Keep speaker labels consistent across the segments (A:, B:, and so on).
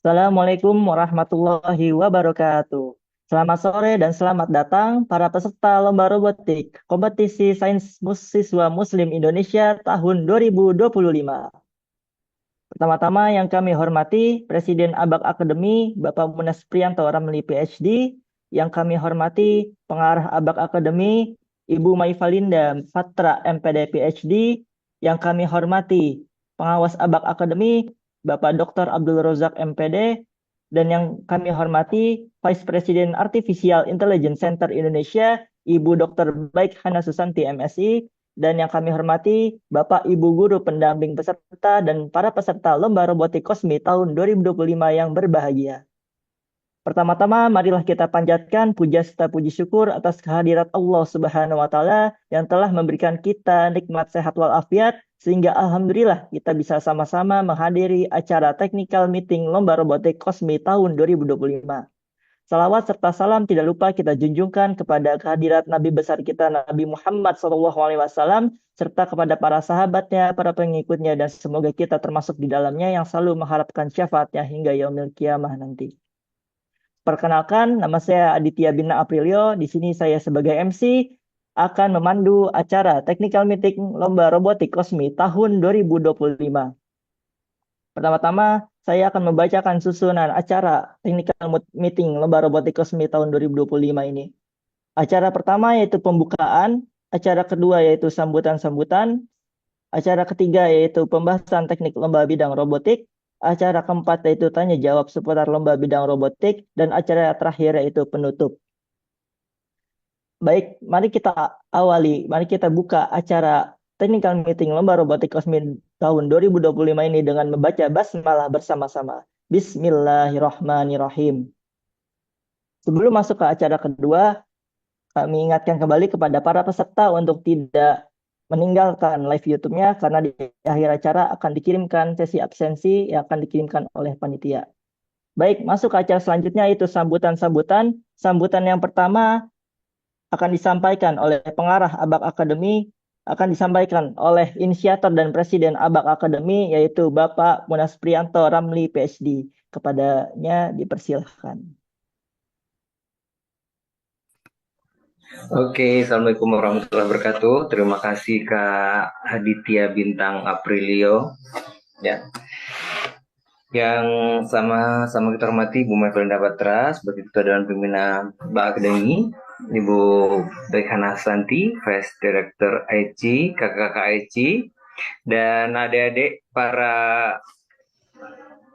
A: Assalamualaikum warahmatullahi wabarakatuh. Selamat sore dan selamat datang para peserta Lomba Robotik Kompetisi Sains Siswa Muslim Indonesia tahun 2025. Pertama-tama yang kami hormati Presiden ABAK Akademi Bapak Munas Priyanto Ramli PhD, yang kami hormati Pengarah ABAK Akademi Ibu Maifalinda Fatra MPD PhD, yang kami hormati Pengawas ABAK Akademi Bapak Dr. Abdul Rozak MPD, dan yang kami hormati Vice President Artificial Intelligence Center Indonesia Ibu Dr. Baik Hana Susanti MSI, dan yang kami hormati Bapak Ibu Guru pendamping peserta dan para peserta Lomba Robotik Kosmi tahun 2025 yang berbahagia. Pertama-tama, marilah kita panjatkan puja serta puji syukur atas kehadirat Allah Subhanahu wa Ta'ala yang telah memberikan kita nikmat sehat walafiat, sehingga alhamdulillah kita bisa sama-sama menghadiri acara technical meeting Lomba Robotik Kosmi tahun 2025. Salawat serta salam tidak lupa kita junjungkan kepada kehadirat Nabi besar kita Nabi Muhammad SAW serta kepada para sahabatnya, para pengikutnya, dan semoga kita termasuk di dalamnya yang selalu mengharapkan syafaatnya hingga yaumil kiamah nanti. Perkenalkan, nama saya Aditya Bina Aprilio. Di sini saya sebagai MC akan memandu acara Technical Meeting Lomba Robotik Kosmi tahun 2025. Pertama-tama, saya akan membacakan susunan acara Technical Meeting Lomba Robotik Kosmi tahun 2025 ini. Acara pertama yaitu pembukaan, acara kedua yaitu sambutan-sambutan, acara ketiga yaitu pembahasan teknik lomba bidang robotik, acara keempat yaitu tanya jawab seputar lomba bidang robotik, dan acara terakhir yaitu penutup. Baik, mari kita buka acara Technical Meeting Lomba Robotik Kosmi tahun 2025 ini dengan membaca basmalah bersama-sama. Bismillahirrahmanirrahim. Sebelum masuk ke acara kedua, kami ingatkan kembali kepada para peserta untuk tidak meninggalkan live YouTube-nya karena di akhir acara akan dikirimkan sesi absensi yang akan dikirimkan oleh panitia. Baik, masuk ke acara selanjutnya yaitu sambutan-sambutan. Sambutan yang pertama akan disampaikan oleh pengarah ABAK Academy, akan disampaikan oleh inisiator dan presiden ABAK Academy yaitu Bapak Munas Prianto Ramli PhD. Kepadanya dipersilahkan.
B: Oke, Assalamualaikum warahmatullahi wabarakatuh. Terima kasih Kak Aditya Bintang Aprilio. Ya, yang sama kita hormati Bu Mevelinda Batra sebagai Ketua Dewan Pembina BAK Akademi, Ibu Rekhana Santi, Vice Director IC, kakak-kakak IC, dan adik-adik para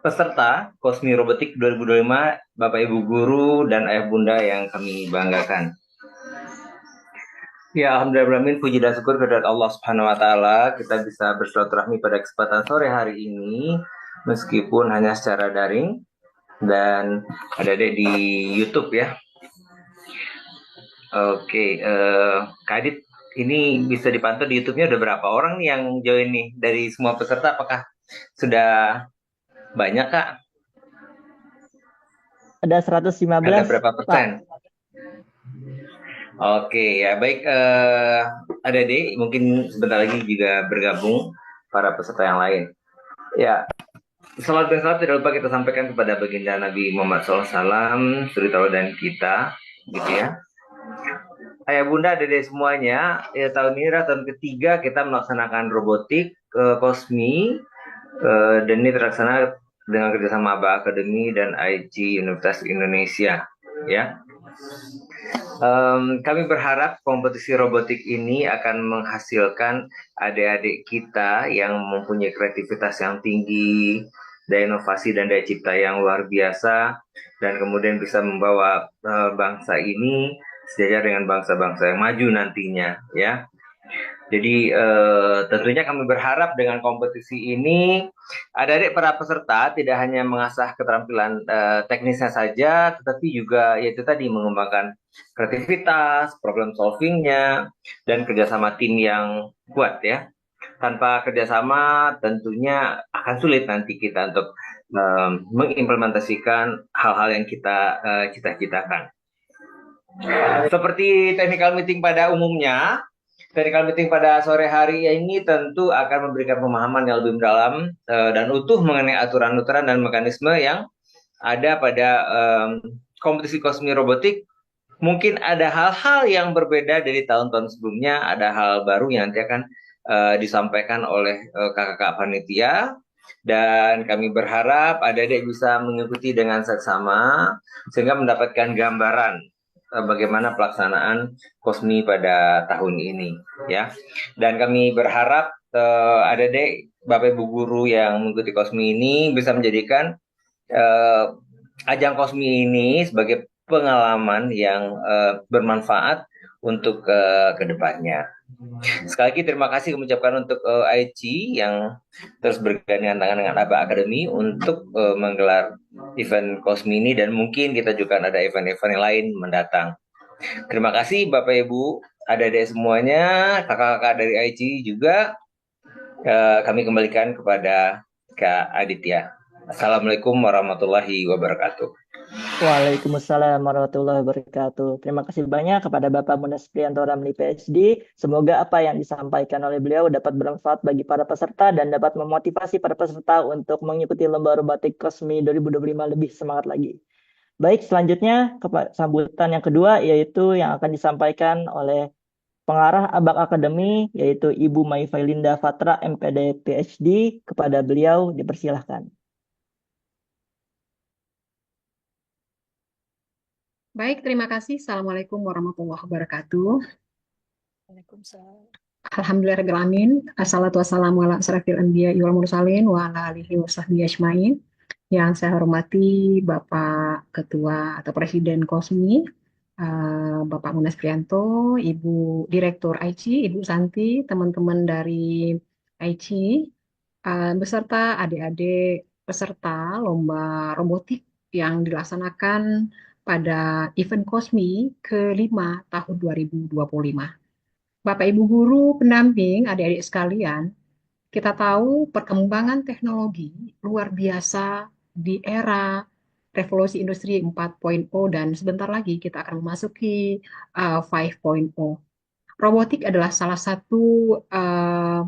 B: peserta Kosmi Robotik 2025, Bapak Ibu Guru dan Ayah Bunda yang kami banggakan. Ya, alhamdulillah, puji dan syukur kehadirat Allah Subhanahu wa Ta'ala. Kita bisa bersilaturahmi pada kesempatan sore hari ini, meskipun hanya secara daring, dan ada di YouTube ya. Oke, Kak Adit, ini bisa dipantau di YouTube-nya udah berapa orang nih yang join nih dari semua peserta? Apakah sudah banyak, Kak?
A: Ada 115.
B: Ada berapa persen? Pak. Oke, ya baik. Ada deh, mungkin sebentar lagi juga bergabung para peserta yang lain. Ya, salam dan salam tidak lupa kita sampaikan kepada baginda Nabi Muhammad SAW, suri tauladan kita, gitu ya. Ayah bunda, adek semuanya, ya tahun ini adalah tahun ketiga kita melaksanakan robotik Kosmi, dan ini terlaksana dengan kerjasama ABA Academy dan IG Universitas Indonesia, ya. Kami berharap kompetisi robotik ini akan menghasilkan adik-adik kita yang mempunyai kreativitas yang tinggi, daya inovasi dan daya cipta yang luar biasa, dan kemudian bisa membawa bangsa ini sejajar dengan bangsa-bangsa yang maju nantinya, ya. Jadi tentunya kami berharap dengan kompetisi ini adik-adik para peserta tidak hanya mengasah keterampilan teknisnya saja, tetapi juga yaitu tadi mengembangkan kreativitas, problem solvingnya, dan kerjasama tim yang kuat ya. Tanpa kerjasama tentunya akan sulit nanti kita untuk mengimplementasikan hal-hal yang kita cita-citakan. Seperti technical meeting pada umumnya, technical meeting pada sore hari ini tentu akan memberikan pemahaman yang lebih mendalam dan utuh mengenai aturan-aturan dan mekanisme yang ada pada kompetisi Kosmi Robotik. Mungkin ada hal-hal yang berbeda dari tahun-tahun sebelumnya, ada hal baru yang nanti akan disampaikan oleh kakak-kakak panitia, dan kami berharap adik-adik bisa mengikuti dengan seksama sehingga mendapatkan gambaran bagaimana pelaksanaan Kosmi pada tahun ini, ya. Dan kami berharap adik-adik, Bapak Ibu guru yang mengikuti Kosmi ini bisa menjadikan ajang Kosmi ini sebagai pengalaman yang bermanfaat untuk kedepannya. Sekali lagi terima kasih mengucapkan untuk IC yang terus bergandengan tangan dengan ABA Academy untuk menggelar event Cosmi ini, dan mungkin kita juga ada event-event yang lain mendatang. Terima kasih Bapak Ibu, adik-adik semuanya, kakak-kakak dari IC juga. Kami kembalikan kepada Kak Aditya. Assalamualaikum warahmatullahi wabarakatuh.
A: Waalaikumsalam warahmatullahi wabarakatuh. Terima kasih banyak kepada Bapak Munas Priyanto Ramli PhD. Semoga apa yang disampaikan oleh beliau dapat bermanfaat bagi para peserta dan dapat memotivasi para peserta untuk mengikuti lomba robotik Kosmi 2025 lebih semangat lagi. Baik, selanjutnya sambutan yang kedua yaitu yang akan disampaikan oleh pengarah ABAK Academy yaitu Ibu Mai Failinda Fatra MPD PhD. Kepada beliau dipersilahkan.
C: Baik, terima kasih. Assalamualaikum warahmatullahi wabarakatuh.
D: Waalaikumsalam.
C: Alhamdulillahirabbil alamin. Assalatu wassalamu ala asrafil anbiya wal mursalin wa ala alihi wa sahbihi ajmain. Yang saya hormati Bapak Ketua atau Presiden Kosmi, Bapak Munas Priyanto, Ibu Direktur IC, Ibu Santi, teman-teman dari IC, beserta adik-adik peserta lomba robotik yang dilaksanakan pada event Kosmi ke-5 tahun 2025. Bapak Ibu guru pendamping, adik-adik sekalian, kita tahu perkembangan teknologi luar biasa di era revolusi industri 4.0 dan sebentar lagi kita akan memasuki 5.0. Robotik adalah salah satu uh,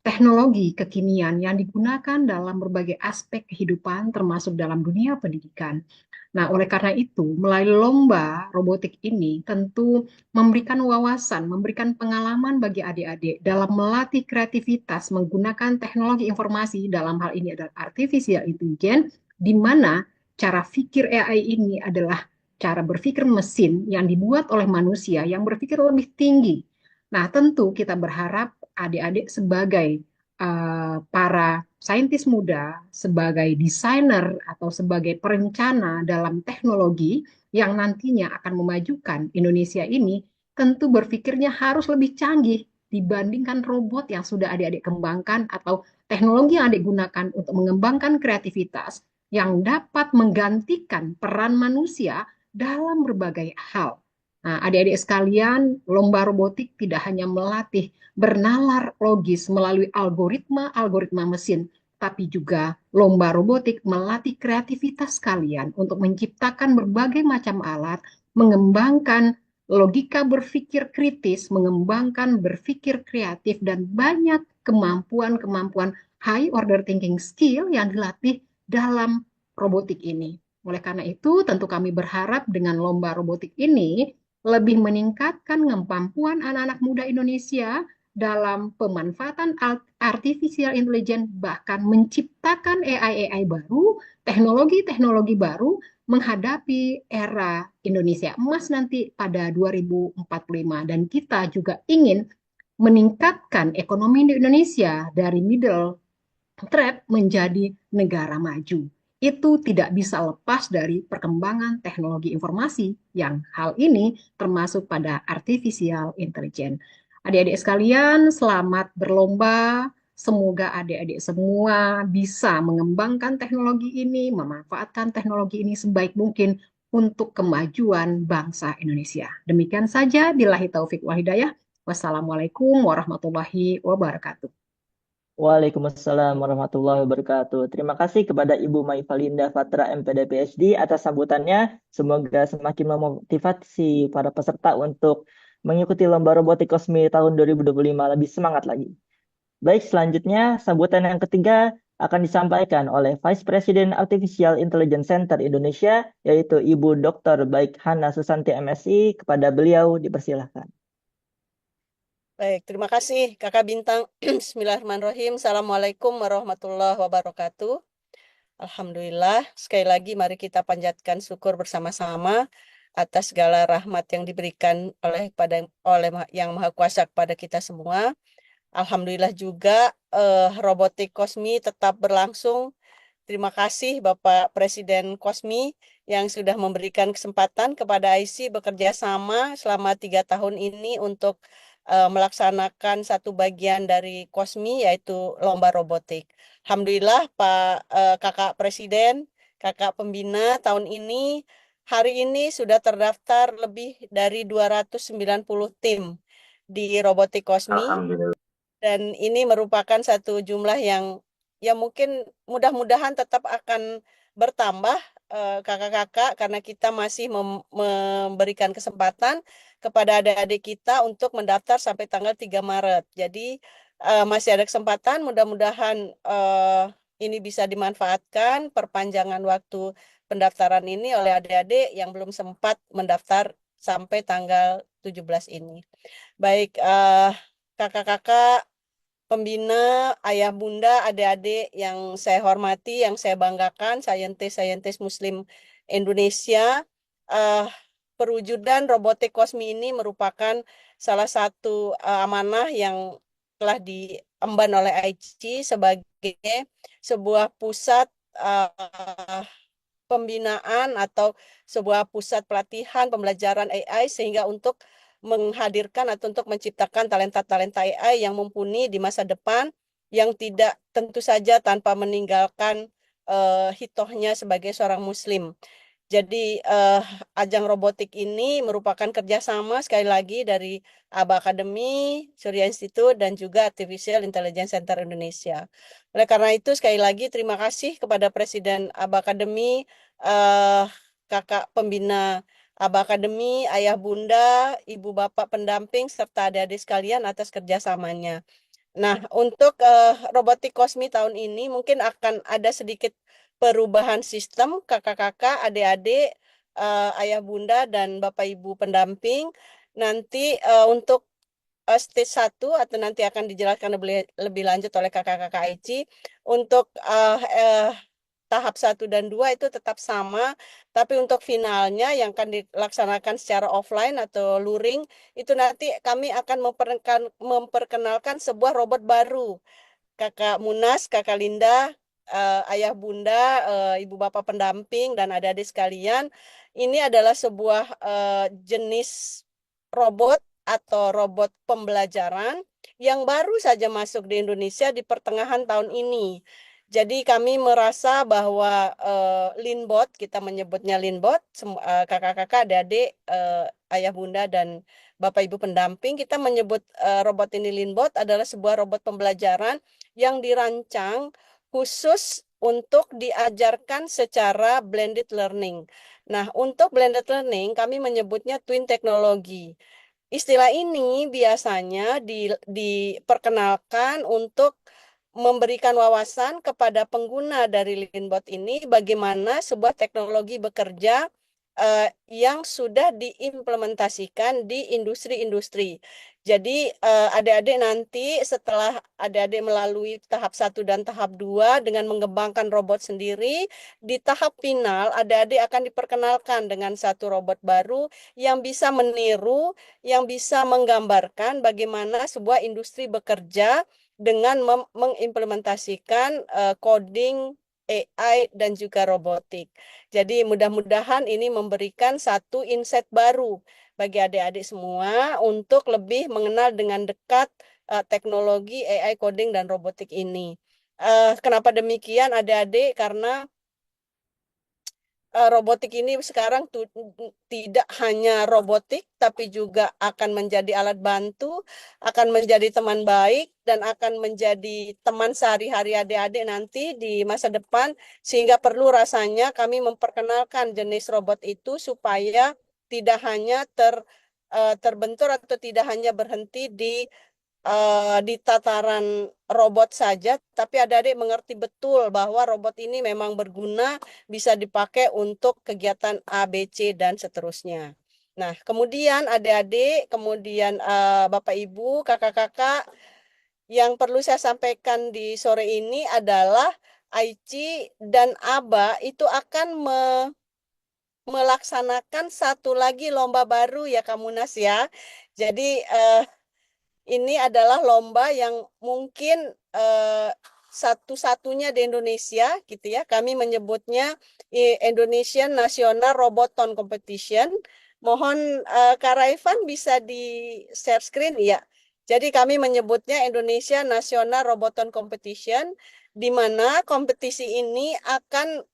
C: teknologi kekinian yang digunakan dalam berbagai aspek kehidupan termasuk dalam dunia pendidikan. Nah, oleh karena itu, melalui lomba robotik ini tentu memberikan wawasan, memberikan pengalaman bagi adik-adik dalam melatih kreativitas menggunakan teknologi informasi, dalam hal ini adalah artificial intelligence, di mana cara pikir AI ini adalah cara berpikir mesin yang dibuat oleh manusia yang berpikir lebih tinggi. Nah, tentu kita berharap adik-adik sebagai para saintis muda, sebagai desainer atau sebagai perencana dalam teknologi yang nantinya akan memajukan Indonesia ini, tentu berpikirnya harus lebih canggih dibandingkan robot yang sudah adik-adik kembangkan atau teknologi yang adik gunakan untuk mengembangkan kreativitas yang dapat menggantikan peran manusia dalam berbagai hal. Nah, adik-adik sekalian, lomba robotik tidak hanya melatih bernalar logis melalui algoritma mesin, tapi juga lomba robotik melatih kreativitas kalian untuk menciptakan berbagai macam alat, mengembangkan logika berpikir kritis, mengembangkan berpikir kreatif, dan banyak kemampuan-kemampuan high order thinking skill yang dilatih dalam robotik ini. Oleh karena itu, tentu kami berharap dengan lomba robotik ini lebih meningkatkan kemampuan anak-anak muda Indonesia dalam pemanfaatan artificial intelligence, bahkan menciptakan AI baru, teknologi-teknologi baru menghadapi era Indonesia emas nanti pada 2045. Dan kita juga ingin meningkatkan ekonomi di Indonesia dari middle trap menjadi negara maju. Itu tidak bisa lepas dari perkembangan teknologi informasi yang hal ini termasuk pada artificial intelligence. Adik-adik sekalian, selamat berlomba. Semoga adik-adik semua bisa mengembangkan teknologi ini, memanfaatkan teknologi ini sebaik mungkin untuk kemajuan bangsa Indonesia. Demikian saja, billahi taufik wal hidayah. Wassalamualaikum warahmatullahi wabarakatuh.
A: Waalaikumsalam warahmatullahi wabarakatuh. Terima kasih kepada Ibu Mai Falinda Fatra MPD PhD atas sambutannya. Semoga semakin memotivasi para peserta untuk mengikuti lomba robotik Kosmi tahun 2025 lebih semangat lagi. Baik, selanjutnya sambutan yang ketiga akan disampaikan oleh Vice President Artificial Intelligence Center Indonesia, yaitu Ibu Dr. Baik Hana Susanti MSI. Kepada beliau dipersilahkan.
D: Baik, terima kasih Kakak Bintang. Bismillahirrahmanirrahim. Assalamualaikum warahmatullahi wabarakatuh. Alhamdulillah, sekali lagi mari kita panjatkan syukur bersama-sama atas segala rahmat yang diberikan oleh Yang Maha Kuasa kepada kita semua. Alhamdulillah juga robotik Kosmi tetap berlangsung. Terima kasih Bapak Presiden Kosmi yang sudah memberikan kesempatan kepada IC bekerja sama selama 3 tahun ini untuk melaksanakan satu bagian dari KOSMI yaitu lomba robotik. Alhamdulillah Kakak Presiden, Kakak Pembina tahun ini hari ini sudah terdaftar lebih dari 290 tim di robotik KOSMI.
B: Alhamdulillah.
D: Dan ini merupakan satu jumlah yang ya mungkin mudah-mudahan tetap akan bertambah kakak-kakak karena kita masih memberikan kesempatan kepada adik-adik kita untuk mendaftar sampai tanggal 3 Maret. Jadi masih ada kesempatan, mudah-mudahan ini bisa dimanfaatkan perpanjangan waktu pendaftaran ini oleh adik-adik yang belum sempat mendaftar sampai tanggal 17 ini. Baik, kakak-kakak, pembina, ayah bunda, adik-adik yang saya hormati, yang saya banggakan, saintis-saintis Muslim Indonesia, eh, perwujudan robotik kosmi ini merupakan salah satu amanah yang telah diemban oleh AIC sebagai sebuah pusat pembinaan atau sebuah pusat pelatihan pembelajaran AI sehingga untuk menghadirkan atau untuk menciptakan talenta-talenta AI yang mumpuni di masa depan yang tidak tentu saja tanpa meninggalkan hitohnya sebagai seorang muslim. Jadi ajang robotik ini merupakan kerjasama sekali lagi dari ABA Academy, Surya Institute, dan juga Artificial Intelligence Center Indonesia. Oleh karena itu, sekali lagi terima kasih kepada Presiden ABA Academy, kakak pembina ABA Academy, ayah bunda, ibu bapak pendamping, serta adik-adik sekalian atas kerjasamanya. Nah, untuk robotik kosmi tahun ini mungkin akan ada sedikit perubahan sistem kakak-kakak, adik-adik, ayah bunda, dan bapak ibu pendamping. Nanti untuk stage 1 atau nanti akan dijelaskan lebih lanjut oleh kakak-kakak IC. Untuk tahap 1 dan 2 itu tetap sama, tapi untuk finalnya yang akan dilaksanakan secara offline atau luring, itu nanti kami akan memperkenalkan sebuah robot baru. Kakak Munas, Kakak Linda, ayah bunda, ibu bapak pendamping, dan adik-adik sekalian, ini adalah sebuah jenis robot atau robot pembelajaran yang baru saja masuk di Indonesia di pertengahan tahun ini. Jadi kami merasa bahwa Linbot, kita menyebutnya Linbot, kakak-kakak, adik-adik, ayah bunda, dan bapak ibu pendamping, kita menyebut robot ini Linbot adalah sebuah robot pembelajaran yang dirancang khusus untuk diajarkan secara blended learning. Nah, untuk blended learning kami menyebutnya twin teknologi. Istilah ini biasanya diperkenalkan untuk memberikan wawasan kepada pengguna dari Linbot ini bagaimana sebuah teknologi bekerja yang sudah diimplementasikan di industri-industri. Jadi adik-adik nanti setelah adik-adik melalui tahap 1 dan tahap 2 dengan mengembangkan robot sendiri, di tahap final adik-adik akan diperkenalkan dengan satu robot baru yang bisa meniru, yang bisa menggambarkan bagaimana sebuah industri bekerja dengan mengimplementasikan coding AI dan juga robotik. Jadi mudah-mudahan ini memberikan satu insight baru bagi adik-adik semua untuk lebih mengenal dengan dekat teknologi AI coding dan robotik ini. Kenapa demikian adik-adik? Karena robotik ini sekarang tidak hanya robotik, tapi juga akan menjadi alat bantu, akan menjadi teman baik, dan akan menjadi teman sehari-hari adik-adik nanti di masa depan, sehingga perlu rasanya kami memperkenalkan jenis robot itu supaya tidak hanya terbentur atau tidak hanya berhenti di tataran robot saja, tapi adik-adik mengerti betul bahwa robot ini memang berguna, bisa dipakai untuk kegiatan A, B, C, dan seterusnya. Nah, kemudian adik-adik, kemudian Bapak Ibu, kakak-kakak, yang perlu saya sampaikan di sore ini adalah AICI dan ABA itu akan melaksanakan satu lagi lomba baru ya Kamunas ya. Jadi ini adalah lomba yang mungkin satu-satunya di Indonesia gitu ya. Kami menyebutnya Indonesian National Roboton Competition. Mohon Kak Raifan bisa di share screen ya. Jadi kami menyebutnya Indonesia National Roboton Competition, di mana kompetisi ini akan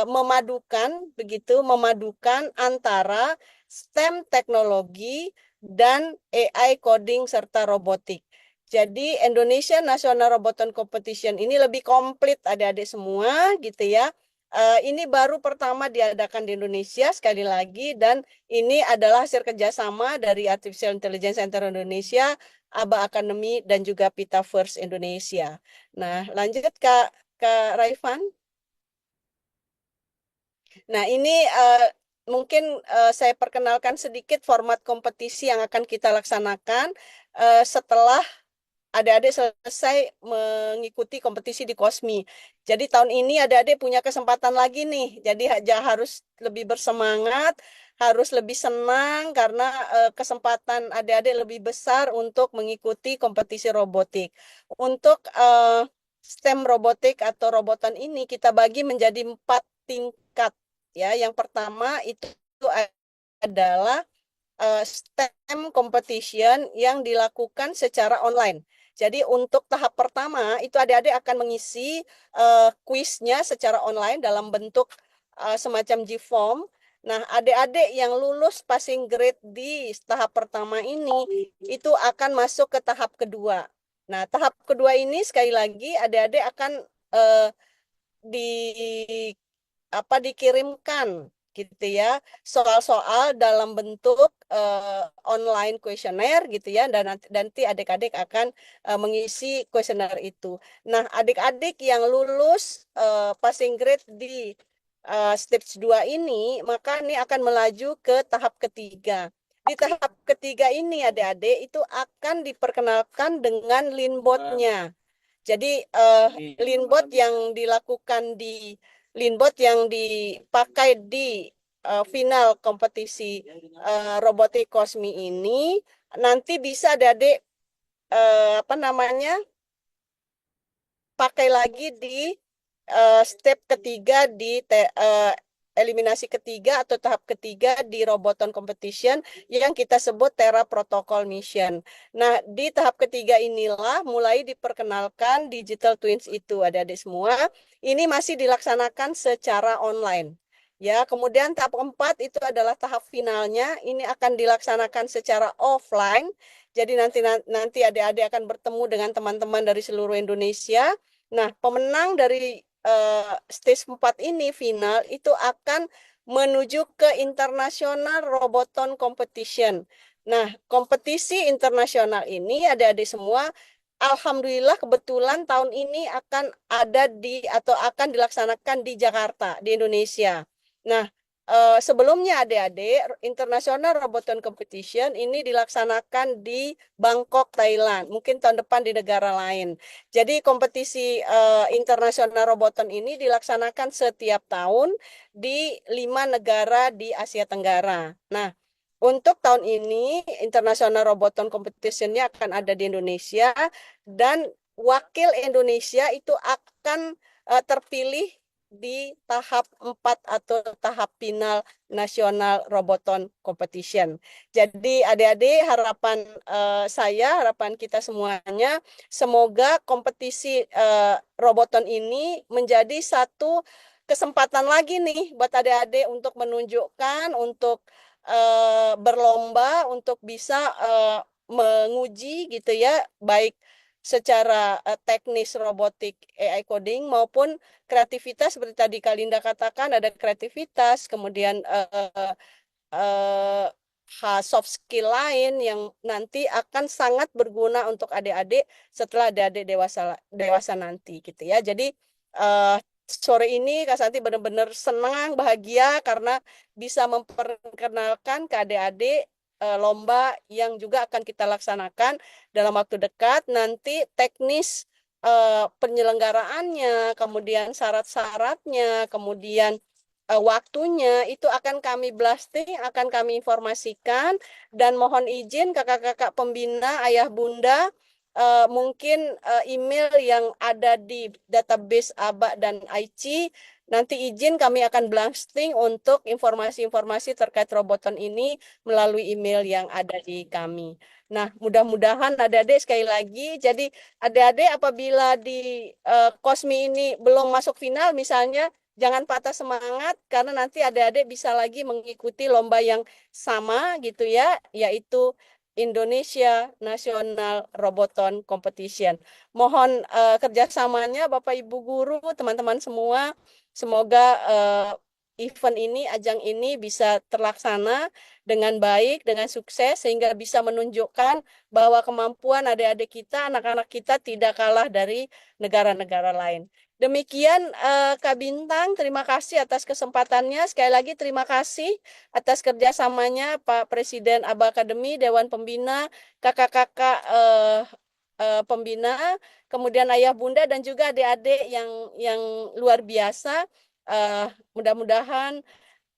D: memadukan antara STEM teknologi dan AI coding serta robotik. Jadi Indonesia National Roboton Competition ini lebih komplit adik-adik semua gitu ya. Ini baru pertama diadakan di Indonesia sekali lagi, dan ini adalah hasil kerjasama dari Artificial Intelligence Center Indonesia, ABA Academy, dan juga Pitaverse Indonesia. Nah, lanjut Kak Raifan. Nah, ini mungkin saya perkenalkan sedikit format kompetisi yang akan kita laksanakan setelah adik-adik selesai mengikuti kompetisi di Kosmi. Jadi tahun ini adik-adik punya kesempatan lagi nih. Jadi harus lebih bersemangat, harus lebih senang karena kesempatan adik-adik lebih besar untuk mengikuti kompetisi robotik. Untuk STEM robotik atau robotan ini kita bagi menjadi 4 tingkat. Ya, yang pertama itu adalah STEM competition yang dilakukan secara online. Jadi untuk tahap pertama itu adik-adik akan mengisi kuisnya secara online dalam bentuk semacam G-form. Nah, adik-adik yang lulus passing grade di tahap pertama ini itu akan masuk ke tahap kedua. Nah, tahap kedua ini sekali lagi adik-adik akan dikirimkan gitu ya soal-soal dalam bentuk online kuesioner gitu ya, dan nanti adik-adik akan mengisi kuesioner itu. Nah, adik-adik yang lulus passing grade di stage 2 ini maka ini akan melaju ke tahap ketiga. Di tahap ketiga ini adik-adik itu akan diperkenalkan dengan Leanbot-nya. Jadi Leanbot yang dipakai di final kompetisi robotik Kosmi ini nanti bisa adik-adik pakai lagi di step ketiga di eliminasi ketiga atau tahap ketiga di Roboton Competition yang kita sebut Terra Protocol Mission. Nah, di tahap ketiga inilah mulai diperkenalkan digital twins itu, adik-adik semua. Ini masih dilaksanakan secara online. Ya, kemudian tahap 4 itu adalah tahap finalnya. Ini akan dilaksanakan secara offline. Jadi nanti adik-adik akan bertemu dengan teman-teman dari seluruh Indonesia. Nah, pemenang dari stage 4 ini final itu akan menuju ke International Roboton Competition. Nah, kompetisi internasional ini adik-adik semua, alhamdulillah kebetulan tahun ini akan ada atau akan dilaksanakan di Jakarta, di Indonesia. Nah, sebelumnya adik-adik International Roboton Competition ini dilaksanakan di Bangkok, Thailand. Mungkin tahun depan di negara lain. Jadi kompetisi internasional roboton ini dilaksanakan setiap tahun di 5 negara di Asia Tenggara. Nah, untuk tahun ini International Roboton Competition-nya akan ada di Indonesia, dan wakil Indonesia itu akan terpilih di tahap 4 atau tahap final Nasional Roboton Competition. Jadi adik-adik, harapan kita semuanya, semoga kompetisi roboton ini menjadi satu kesempatan lagi nih buat adik-adik untuk menunjukkan, untuk berlomba, untuk bisa menguji gitu ya, baik secara teknis robotik AI coding maupun kreativitas, seperti tadi Kalinda katakan, ada kreativitas, kemudian soft skill lain yang nanti akan sangat berguna untuk adik-adik setelah adik-adik dewasa nanti gitu ya. Jadi sore ini Kak Santi benar-benar senang, bahagia karena bisa memperkenalkan ke adik-adik lomba yang juga akan kita laksanakan dalam waktu dekat. Nanti teknis penyelenggaraannya, kemudian syarat-syaratnya, kemudian waktunya itu akan kami blasting, akan kami informasikan, dan mohon izin kakak-kakak pembina, ayah bunda, mungkin email yang ada di database ABA dan IC. Nanti izin kami akan blasting untuk informasi-informasi terkait Roboton ini melalui email yang ada di kami. Nah, mudah-mudahan adik-adik sekali lagi, jadi adik-adik apabila di Kosmi ini belum masuk final misalnya, jangan patah semangat karena nanti adik-adik bisa lagi mengikuti lomba yang sama gitu ya, yaitu Indonesia National Roboton Competition. Mohon kerjasamanya Bapak Ibu guru, teman-teman semua. Semoga event ini, ajang ini bisa terlaksana dengan baik, dengan sukses, sehingga bisa menunjukkan bahwa kemampuan adik-adik kita, anak-anak kita tidak kalah dari negara-negara lain. Demikian Kak Bintang, terima kasih atas kesempatannya. Sekali lagi terima kasih atas kerjasamanya Pak Presiden ABA Akademi, Dewan Pembina, kakak-kakak pembina, kemudian ayah bunda dan juga adik-adik yang luar biasa. Mudah-mudahan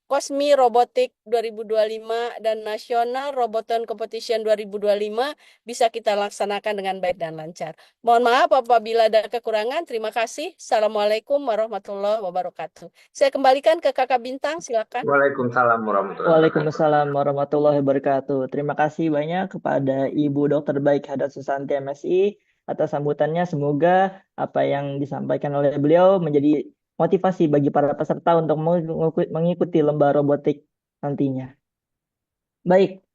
D: Kosmi Robotik 2025 dan Nasional Roboton Competition 2025 bisa kita laksanakan dengan baik dan lancar. Mohon maaf apabila ada kekurangan. Terima kasih. Assalamualaikum warahmatullahi wabarakatuh. Saya kembalikan ke Kakak Bintang, silakan.
B: Waalaikumsalam warahmatullahi wabarakatuh.
A: Waalaikumsalam warahmatullahi wabarakatuh. Terima kasih banyak kepada Ibu Dr. Baik Hadat Susanti MSI atas sambutannya. Semoga apa yang disampaikan oleh beliau menjadi motivasi bagi para peserta untuk mengikuti lomba robotik nantinya. Baik,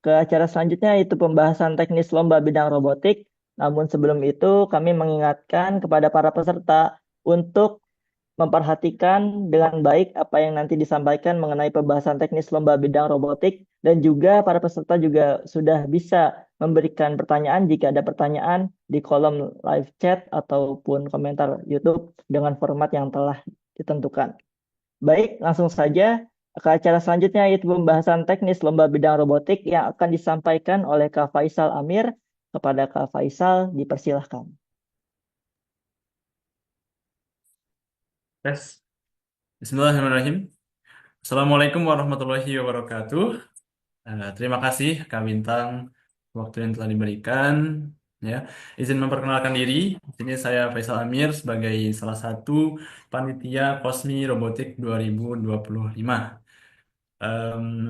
A: ke acara selanjutnya yaitu pembahasan teknis lomba bidang robotik. Namun sebelum itu kami mengingatkan kepada para peserta untuk memperhatikan dengan baik apa yang nanti disampaikan mengenai pembahasan teknis lomba bidang robotik, dan juga para peserta juga sudah bisa memberikan pertanyaan jika ada pertanyaan di kolom live chat ataupun komentar YouTube dengan format yang telah ditentukan. Baik, langsung saja ke acara selanjutnya yaitu pembahasan teknis lomba bidang robotik yang akan disampaikan oleh Kak Faisal Amir. Kepada Kak Faisal, dipersilahkan.
E: Tes. Bismillahirrahmanirrahim. Assalamualaikum warahmatullahi wabarakatuh. Terima kasih Kak Bintang waktu yang telah diberikan. Ya, izin memperkenalkan diri. Di sini saya Faisal Amir sebagai salah satu panitia Kosmi Robotik 2025.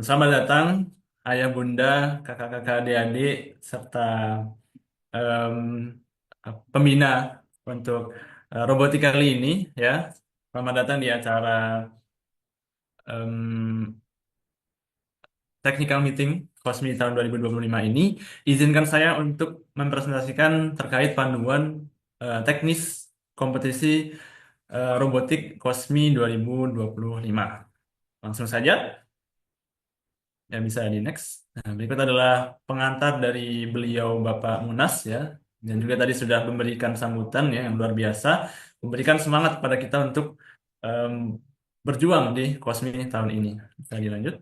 E: Selamat datang ayah bunda, kakak-kakak, adik-adik serta pembina untuk robotik kali ini ya. Selamat datang di acara technical meeting Kosmi tahun 2025 ini. Izinkan saya untuk mempresentasikan terkait panduan teknis kompetisi robotik Kosmi 2025. Langsung saja. Ya, bisa di next. Nah, berikut adalah pengantar dari beliau Bapak Munas ya. Dan juga tadi sudah memberikan sambutan ya yang luar biasa, memberikan semangat pada kita untuk berjuang di Kosmi tahun ini. Bisa dilanjut.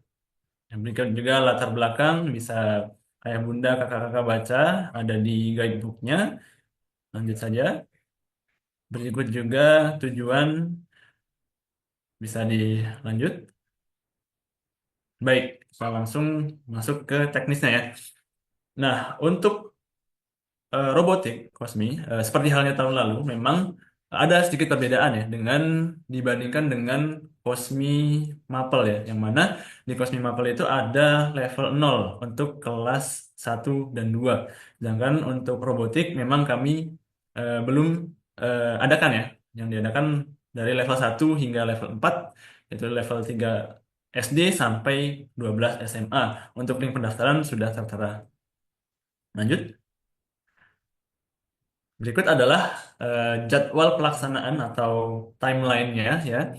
E: Yang berikut juga latar belakang bisa ayah bunda kakak-kakak baca ada di guidebooknya. Lanjut saja. Berikut juga tujuan bisa dilanjut. Baik, kita langsung masuk ke teknisnya ya. Nah, untuk robotik Kosmi, seperti halnya tahun lalu, memang ada sedikit perbedaan ya dibandingkan dengan Kosmi Mapel ya, yang mana di Kosmi Mapel itu ada level 0 untuk kelas 1 dan 2. Sedangkan untuk robotik memang kami belum adakan ya, yang diadakan dari level 1 hingga level 4, yaitu level 3 SD sampai 12 SMA. Untuk link pendaftaran sudah tertera. Lanjut. Berikut adalah jadwal pelaksanaan atau timeline-nya ya.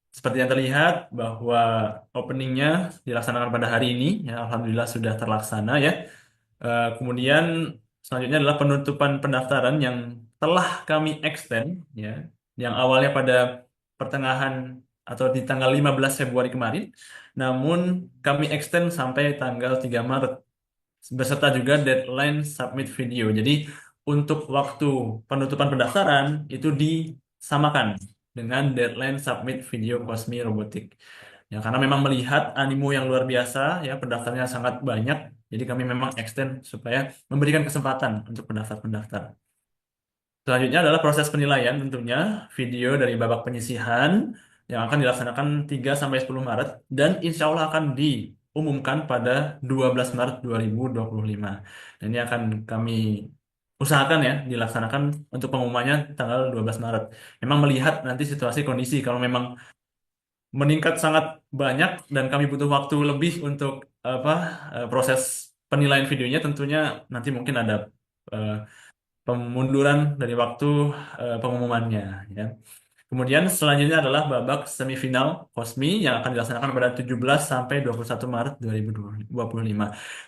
E: Seperti yang terlihat bahwa openingnya dilaksanakan pada hari ini, ya, alhamdulillah sudah terlaksana ya. Kemudian selanjutnya adalah penutupan pendaftaran yang telah kami extend ya, yang awalnya pada pertengahan atau di tanggal 15 Februari kemarin, namun kami extend sampai tanggal 3 Maret beserta juga deadline submit video. Jadi untuk waktu penutupan pendaftaran itu disamakan dengan deadline submit video Kosmi Robotik. Ya, karena memang melihat animo yang luar biasa, ya pendaftarnya sangat banyak, Jadi kami memang extend supaya memberikan kesempatan untuk pendaftar-pendaftar. Selanjutnya adalah proses penilaian tentunya video dari babak penyisihan yang akan dilaksanakan 3 sampai 10 Maret dan insya Allah akan diumumkan pada 12 Maret 2025. Dan ini akan kami usahakan ya dilaksanakan untuk pengumumannya tanggal 12 Maret. Memang melihat nanti situasi kondisi kalau memang meningkat sangat banyak dan kami butuh waktu lebih untuk apa proses penilaian videonya tentunya nanti mungkin ada eh, pemunduran dari waktu pengumumannya ya. Kemudian selanjutnya adalah babak semifinal KOSMI yang akan dilaksanakan pada 17 sampai 21 Maret 2025.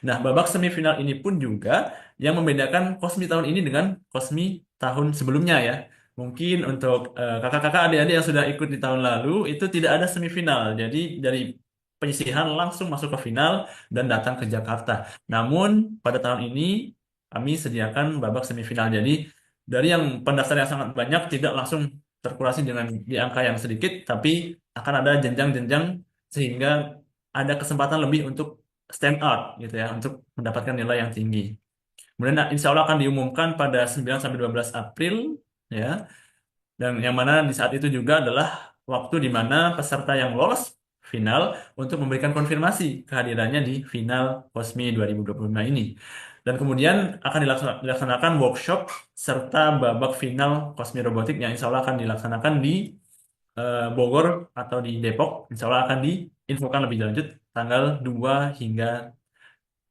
E: Nah, babak semifinal ini pun juga yang membedakan KOSMI tahun ini dengan KOSMI tahun sebelumnya ya. Mungkin untuk kakak-kakak adik-adik yang sudah ikut di tahun lalu itu tidak ada semifinal. Jadi dari penyisihan langsung masuk ke final dan datang ke Jakarta. Namun pada tahun ini kami sediakan babak semifinal. Jadi dari yang pendaftar yang sangat banyak tidak langsung terkurasi dengan di angka yang sedikit, tapi akan ada jenjang-jenjang sehingga ada kesempatan lebih untuk stand out gitu ya, untuk mendapatkan nilai yang tinggi. Kemudian insya Allah akan diumumkan pada 9 sampai 12 April ya. Dan yang mana di saat itu juga adalah waktu di mana peserta yang lolos final untuk memberikan konfirmasi kehadirannya di final KOSMI 2025 ini. Dan kemudian akan dilaksanakan workshop serta babak final KOSMI Robotik yang insya Allah akan dilaksanakan di Bogor atau di Depok. Insya Allah akan diinfokan lebih lanjut tanggal 2 hingga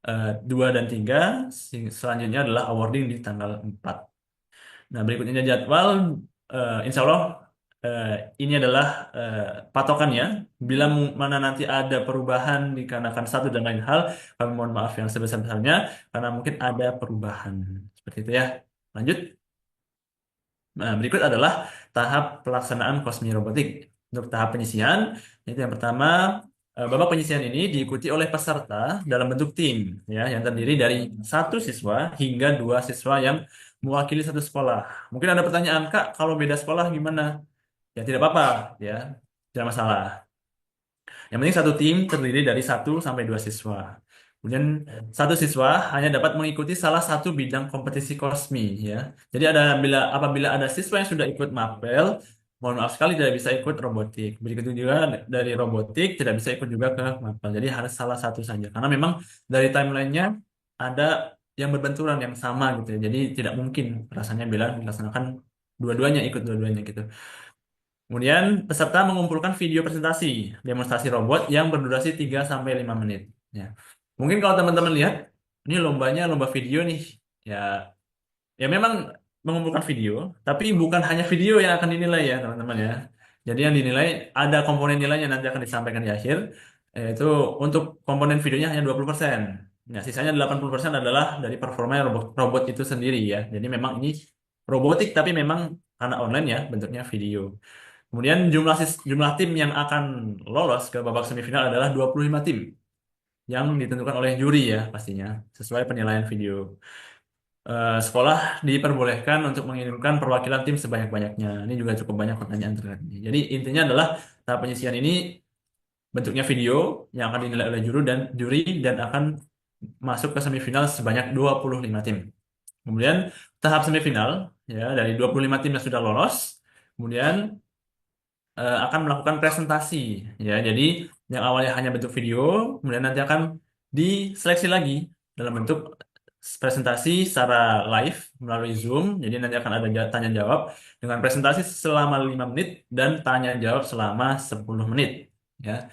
E: 2 dan 3. Selanjutnya adalah awarding di tanggal 4. Nah, berikutnya jadwal. Insya Allah ini adalah patokannya. Bila mana nanti ada perubahan dikarenakan satu dan lain hal, kami mohon maaf yang sebesar-besarnya karena mungkin ada perubahan. Seperti itu ya. Lanjut. Nah, berikut adalah tahap pelaksanaan KOSMI Robotik. Untuk tahap penyisian, itu yang pertama, babak penyisian ini diikuti oleh peserta dalam bentuk tim, ya, yang terdiri dari 1 siswa hingga 2 siswa yang mewakili satu sekolah. Mungkin ada pertanyaan, Kak, kalau beda sekolah gimana? Ya tidak apa-apa, ya, tidak masalah. Yang penting satu tim terdiri dari 1 sampai 2 siswa. Kemudian 1 siswa hanya dapat mengikuti salah satu bidang kompetisi KOSMI ya. Jadi apabila ada siswa yang sudah ikut mapel, mohon maaf sekali tidak bisa ikut robotik. Begitu juga dari robotik tidak bisa ikut juga ke mapel. Jadi harus salah satu saja. Karena memang dari timelinenya ada yang berbenturan yang sama gitu ya. Jadi tidak mungkin rasanya bila dilaksanakan dua-duanya ikut dua-duanya gitu. Kemudian peserta mengumpulkan video presentasi demonstrasi robot yang berdurasi 3 sampai 5 menit. Ya. Mungkin kalau teman-teman lihat, ini lombanya lomba video nih. Ya, ya memang mengumpulkan video, tapi bukan hanya video yang akan dinilai ya teman-teman ya. Jadi yang dinilai ada komponen nilainya nanti akan disampaikan di akhir. Yaitu untuk komponen videonya hanya 20%. Nah, sisanya 80% adalah dari performa robot itu sendiri ya. Jadi memang ini robotik tapi memang karena online ya bentuknya video. Kemudian jumlah tim yang akan lolos ke babak semifinal adalah 25 tim yang ditentukan oleh juri ya pastinya sesuai penilaian video. Sekolah diperbolehkan untuk mengirimkan perwakilan tim sebanyak-banyaknya. Ini juga cukup banyak pertanyaan terkait ini. Jadi intinya adalah tahap penyisian ini bentuknya video yang akan dinilai oleh juri dan akan masuk ke semifinal sebanyak 25 tim. Kemudian tahap semifinal ya dari 25 tim yang sudah lolos, kemudian akan melakukan presentasi ya. Jadi yang awalnya hanya bentuk video, kemudian nanti akan diseleksi lagi dalam bentuk presentasi secara live melalui Zoom. Jadi nanti akan ada tanya jawab dengan presentasi selama 5 menit dan tanya jawab selama 10 menit ya.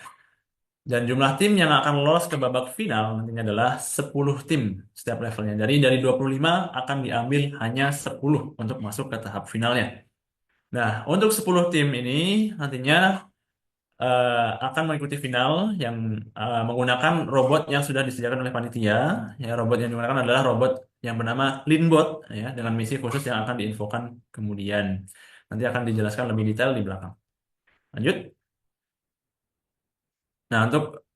E: Dan jumlah tim yang akan lolos ke babak final nantinya adalah 10 tim setiap levelnya. Jadi dari 25 akan diambil hanya 10 untuk masuk ke tahap finalnya. Nah, untuk 10 tim ini nantinya akan mengikuti final yang menggunakan robot yang sudah disediakan oleh panitia. Ya, robot yang digunakan adalah robot yang bernama Linbot ya, dengan misi khusus yang akan diinfokan kemudian. Nanti akan dijelaskan lebih detail di belakang. Lanjut. Nah, untuk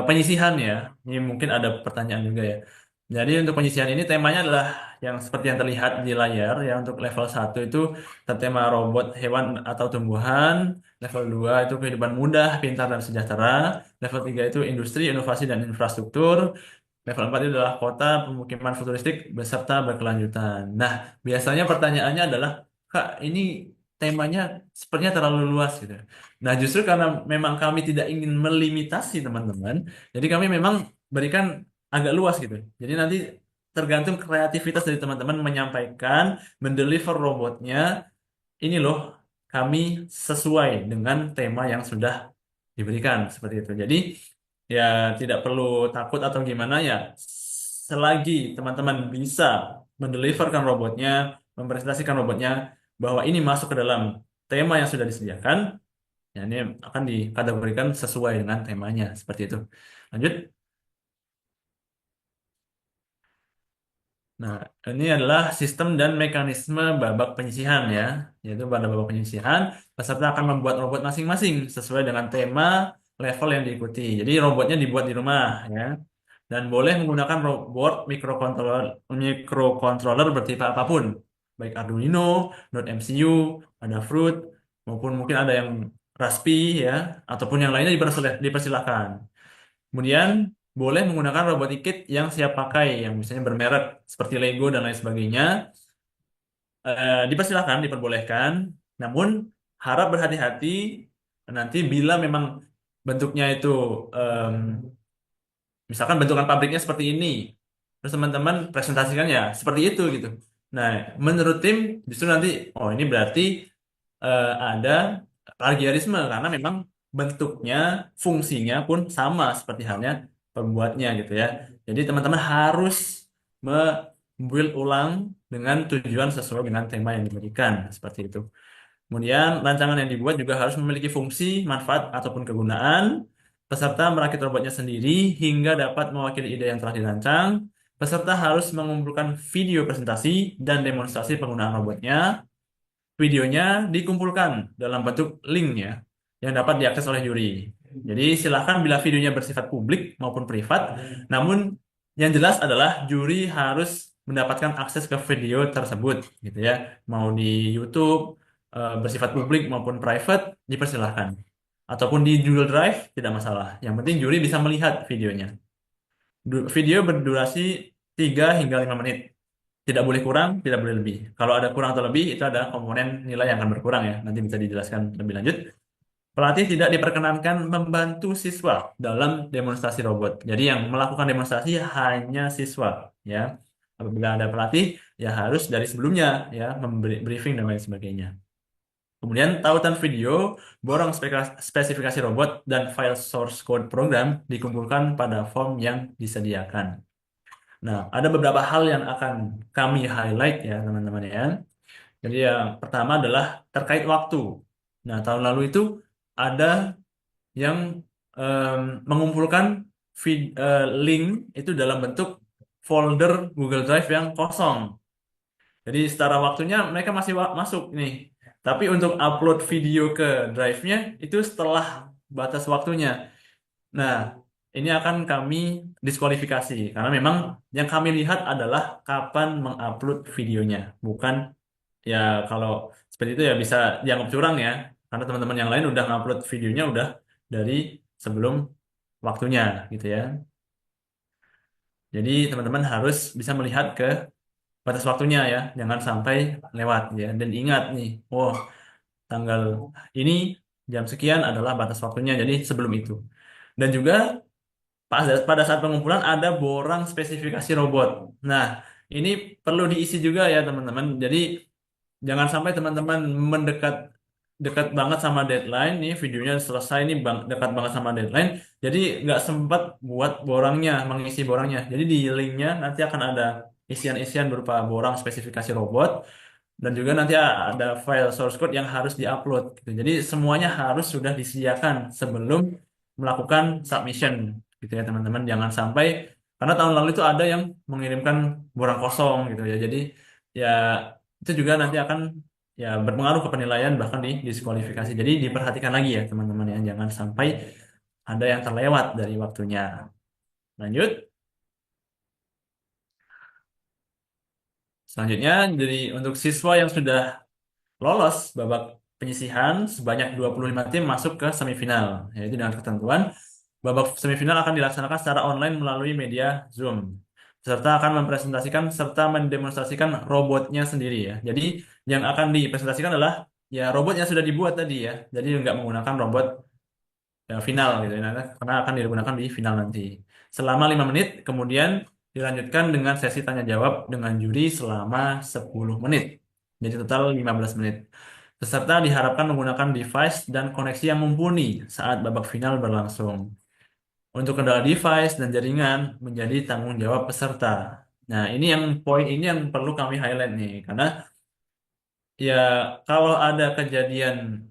E: penyisihan ya, ini mungkin ada pertanyaan juga ya. Jadi untuk penyisihan ini temanya adalah yang seperti yang terlihat di layar ya. Untuk level 1 itu tema robot hewan atau tumbuhan, level 2 itu kehidupan mudah, pintar dan sejahtera, level 3 itu industri, inovasi dan infrastruktur, Level 4 itu adalah kota pemukiman futuristik beserta berkelanjutan. Nah, biasanya pertanyaannya adalah, Kak, ini temanya sepertinya terlalu luas gitu. Nah, justru karena memang kami tidak ingin melimitasi teman-teman, jadi kami memang berikan agak luas gitu. Jadi nanti tergantung kreativitas dari teman-teman menyampaikan, mendeliver robotnya, ini loh, kami sesuai dengan tema yang sudah diberikan seperti itu. Jadi ya tidak perlu takut atau gimana ya. Selagi teman-teman bisa mendeliverkan robotnya, mempresentasikan robotnya bahwa ini masuk ke dalam tema yang sudah disediakan, ya ini akan dikategorikan sesuai dengan temanya seperti itu. Lanjut. Nah, ini adalah sistem dan mekanisme babak penyisihan ya, yaitu pada babak penyisihan, peserta akan membuat robot masing-masing sesuai dengan tema level yang diikuti. Jadi robotnya dibuat di rumah ya, dan boleh menggunakan board microcontroller bertipe apapun, baik Arduino, Node MCU, ada Fruit, maupun mungkin ada yang Raspi ya, ataupun yang lainnya dipersilahkan. Kemudian boleh menggunakan robotik kit yang siap pakai, yang misalnya bermerek seperti Lego dan lain sebagainya. Dipersilahkan, diperbolehkan. Namun harap berhati-hati nanti bila memang bentuknya itu em, misalkan bentukan pabriknya seperti ini, terus teman-teman presentasikan ya seperti itu gitu. Nah, menurut tim justru nanti, oh ini berarti ada plagiarisme karena memang bentuknya, fungsinya pun sama seperti halnya pembuatnya gitu ya. Jadi teman-teman harus membuild ulang dengan tujuan sesuai dengan tema yang diberikan seperti itu. Kemudian rancangan yang dibuat juga harus memiliki fungsi, manfaat ataupun kegunaan. Peserta merakit robotnya sendiri hingga dapat mewakili ide yang telah dirancang. Peserta harus mengumpulkan video presentasi dan demonstrasi penggunaan robotnya. Videonya dikumpulkan dalam bentuk linknya yang dapat diakses oleh juri. Jadi silakan bila videonya bersifat publik maupun privat, namun yang jelas adalah juri harus mendapatkan akses ke video tersebut, gitu ya. Mau di YouTube bersifat publik maupun private dipersilahkan, ataupun di Google Drive tidak masalah. Yang penting juri bisa melihat videonya. Video berdurasi 3 hingga 5 menit. Tidak boleh kurang, tidak boleh lebih. Kalau ada kurang atau lebih, itu ada komponen nilai yang akan berkurang ya. Nanti bisa dijelaskan lebih lanjut. Pelatih tidak diperkenankan membantu siswa dalam demonstrasi robot. Jadi yang melakukan demonstrasi hanya siswa ya. Apabila ada pelatih, ya harus dari sebelumnya ya memberi briefing dan lain sebagainya. Kemudian tautan video, borang spesifikasi robot dan file source code program dikumpulkan pada form yang disediakan. Nah, ada beberapa hal yang akan kami highlight ya, teman-teman ya. Jadi yang pertama adalah terkait waktu. Nah, tahun lalu itu ada yang mengumpulkan link itu dalam bentuk folder Google Drive yang kosong. Jadi secara waktunya mereka masih masuk nih. Tapi untuk upload video ke drive-nya itu setelah batas waktunya. Nah, ini akan kami diskualifikasi karena memang yang kami lihat adalah kapan mengupload videonya, bukan ya kalau seperti itu ya bisa dianggap curang ya, karena teman-teman yang lain udah ngupload videonya udah dari sebelum waktunya gitu ya. Jadi teman-teman harus bisa melihat ke batas waktunya ya, jangan sampai lewat ya. Dan ingat nih, oh tanggal ini jam sekian adalah batas waktunya, jadi sebelum itu. Dan juga pada saat pengumpulan ada borang spesifikasi robot. Nah, ini perlu diisi juga ya teman-teman. Jadi jangan sampai teman-teman mendekat dekat banget sama deadline nih videonya selesai nih dekat banget sama deadline. Jadi nggak sempat buat borangnya, mengisi borangnya. Jadi di linknya nanti akan ada isian-isian berupa borang spesifikasi robot dan juga nanti ada file source code yang harus diupload gitu. Jadi semuanya harus sudah disediakan sebelum melakukan submission gitu ya teman-teman. Jangan sampai karena tahun lalu itu ada yang mengirimkan borang kosong gitu ya. Jadi ya itu juga nanti akan ya berpengaruh ke penilaian bahkan diskualifikasi. Jadi diperhatikan lagi ya teman-teman ya. Jangan sampai ada yang terlewat dari waktunya. Lanjut. Selanjutnya jadi untuk siswa yang sudah lolos babak penyisihan sebanyak 25 tim masuk ke semifinal, yaitu dengan ketentuan Babak semifinal akan dilaksanakan secara online melalui media Zoom. Peserta akan mempresentasikan serta mendemonstrasikan robotnya sendiri ya. Jadi yang akan dipresentasikan adalah ya robot yang sudah dibuat tadi ya. Jadi nggak menggunakan robot final gitu ya. Karena akan digunakan di final nanti. Selama 5 menit, kemudian dilanjutkan dengan sesi tanya jawab dengan juri selama 10 menit. Jadi total 15 menit. Peserta diharapkan menggunakan device dan koneksi yang mumpuni saat babak final berlangsung. Untuk kendala device dan jaringan menjadi tanggung jawab peserta. Nah, ini yang poin ini yang perlu kami highlight nih, karena ya kalau ada kejadian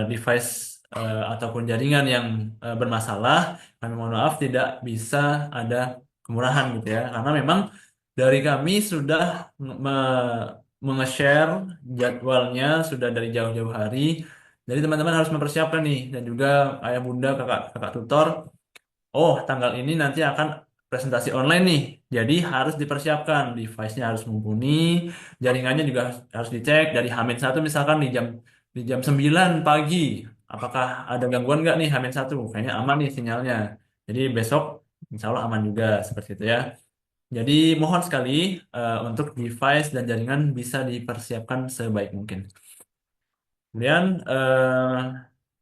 E: device ataupun jaringan yang bermasalah, kami mohon maaf tidak bisa ada kemurahan gitu ya, karena memang dari kami sudah menge-share jadwalnya sudah dari jauh-jauh hari. Jadi teman-teman harus mempersiapkan nih, dan juga ayah bunda, kakak kakak tutor. Oh, tanggal ini nanti akan presentasi online nih. Jadi harus dipersiapkan, device-nya harus mumpuni, jaringannya juga harus dicek dari H-1 misalkan di jam 9 pagi. Apakah ada gangguan nggak nih H-1? Kayaknya aman nih sinyalnya. Jadi besok insya Allah aman juga seperti itu ya. Jadi mohon sekali untuk device dan jaringan bisa dipersiapkan sebaik mungkin. Kemudian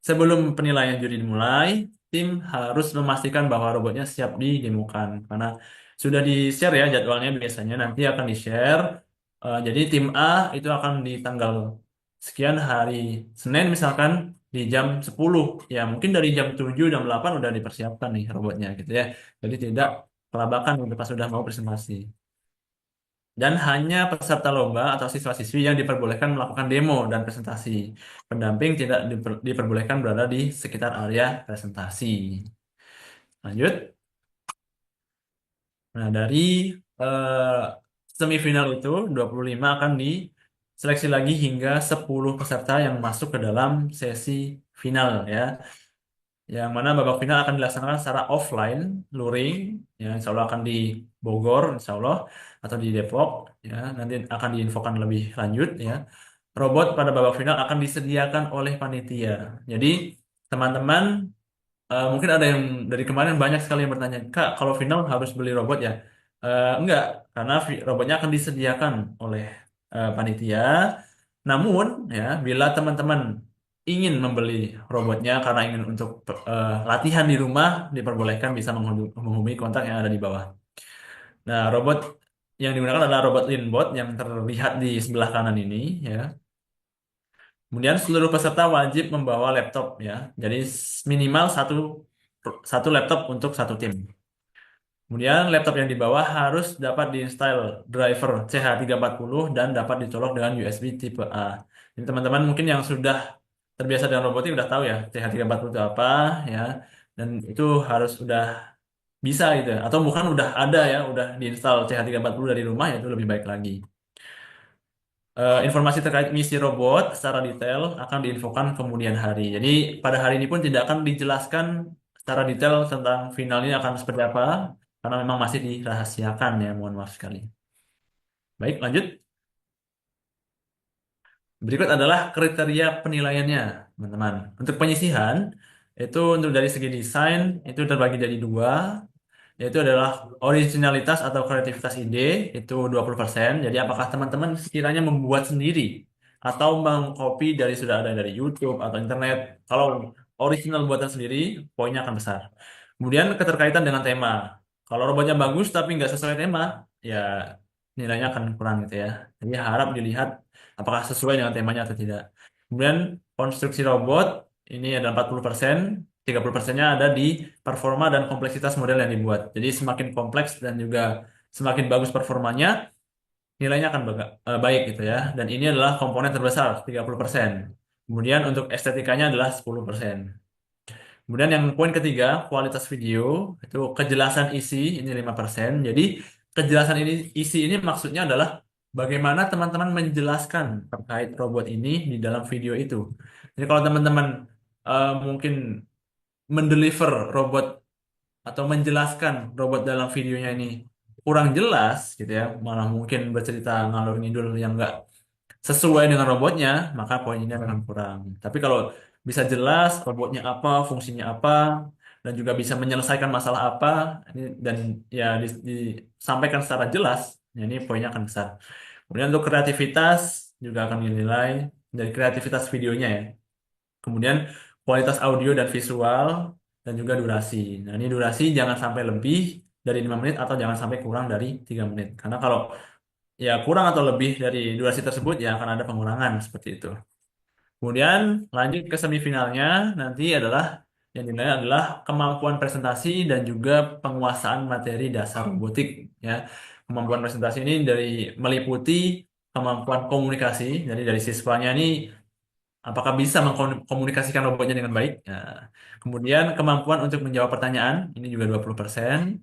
E: sebelum penilaian juri dimulai, tim harus memastikan bahwa robotnya siap didemokan karena sudah di-share ya jadwalnya biasanya nanti akan di-share. Jadi tim A itu akan di tanggal sekian hari Senin misalkan di jam 10. Ya mungkin dari jam 7 jam 8 udah dipersiapkan nih robotnya gitu ya. Jadi tidak kelabakan gitu pas sudah mau presentasi. Dan hanya peserta lomba atau siswa-siswi yang diperbolehkan melakukan demo dan presentasi. Pendamping tidak diperbolehkan berada di sekitar area presentasi. Lanjut. Nah, dari eh, semifinal itu 25 akan diseleksi lagi hingga 10 peserta yang masuk ke dalam sesi final ya. Yang mana babak final akan dilaksanakan secara offline, luring, ya insya Allah akan di Bogor, insya Allah, atau di Depok, ya nanti akan diinfokan lebih lanjut, ya. Robot pada babak final akan disediakan oleh panitia. Jadi teman-teman mungkin ada yang dari kemarin banyak sekali yang bertanya, Kak, kalau final harus beli robot ya? Enggak, karena robotnya akan disediakan oleh panitia. Namun, ya, bila teman-teman ingin membeli robotnya karena ingin untuk latihan di rumah, diperbolehkan bisa menghubungi kontak yang ada di bawah. Nah, robot yang digunakan adalah robot Linbot yang terlihat di sebelah kanan ini, ya. Kemudian seluruh peserta wajib membawa laptop, ya. Jadi minimal satu laptop untuk satu tim. Kemudian laptop yang dibawa harus dapat diinstal driver CH340 dan dapat dicolok dengan USB tipe A. Jadi teman-teman mungkin yang sudah terbiasa dengan robotik udah tahu ya CH340 itu apa ya. Dan itu harus udah bisa gitu ya. Atau bukan udah ada ya, udah diinstal CH340 dari rumah ya itu lebih baik lagi. Informasi terkait misi robot secara detail akan diinfokan kemudian hari. Jadi pada hari ini pun tidak akan dijelaskan secara detail tentang final ini akan seperti apa, karena memang masih dirahasiakan ya, mohon maaf sekali. Baik, lanjut. Berikut adalah kriteria penilaiannya, teman-teman. Untuk penyisihan, itu untuk dari segi desain, itu terbagi jadi dua, yaitu adalah originalitas atau kreativitas ide, itu 20%. Jadi apakah teman-teman sekiranya membuat sendiri atau mengcopy dari sudah ada dari YouTube atau internet. Kalau original buatan sendiri, poinnya akan besar. Kemudian keterkaitan dengan tema. Kalau robotnya bagus tapi nggak sesuai tema, ya nilainya akan kurang gitu ya. Jadi harap dilihat apakah sesuai dengan temanya atau tidak. Kemudian konstruksi robot ini ada 40%, 30%-nya ada di performa dan kompleksitas model yang dibuat. Jadi semakin kompleks dan juga semakin bagus performanya, nilainya akan baik gitu ya. Dan ini adalah komponen terbesar, 30%. Kemudian untuk estetikanya adalah 10%. Kemudian yang poin ketiga, kualitas video, itu kejelasan isi, ini 5%. Jadi kejelasan isi ini maksudnya adalah bagaimana teman-teman menjelaskan terkait robot ini di dalam video itu. Jadi kalau teman-teman mungkin mendeliver robot atau menjelaskan robot dalam videonya ini kurang jelas gitu ya, malah mungkin bercerita ngalor ngidul yang enggak sesuai dengan robotnya, maka poin ini akan kurang. Tapi kalau bisa jelas robotnya apa, fungsinya apa, dan juga bisa menyelesaikan masalah apa dan ya disampaikan secara jelas, ya ini poinnya akan besar. Kemudian untuk kreativitas juga akan dinilai dari kreativitas videonya ya. Kemudian kualitas audio dan visual dan juga durasi. Nah, ini durasi jangan sampai lebih dari 5 menit atau jangan sampai kurang dari 3 menit. Karena kalau ya kurang atau lebih dari durasi tersebut ya akan ada pengurangan seperti itu. Kemudian lanjut ke semifinalnya, nanti adalah yang dinilai adalah kemampuan presentasi dan juga penguasaan materi dasar robotik ya. Kemampuan presentasi ini meliputi kemampuan komunikasi, jadi dari siswanya ini apakah bisa mengkomunikasikan robotnya dengan baik. Nah, kemudian kemampuan untuk menjawab pertanyaan, ini juga 20%.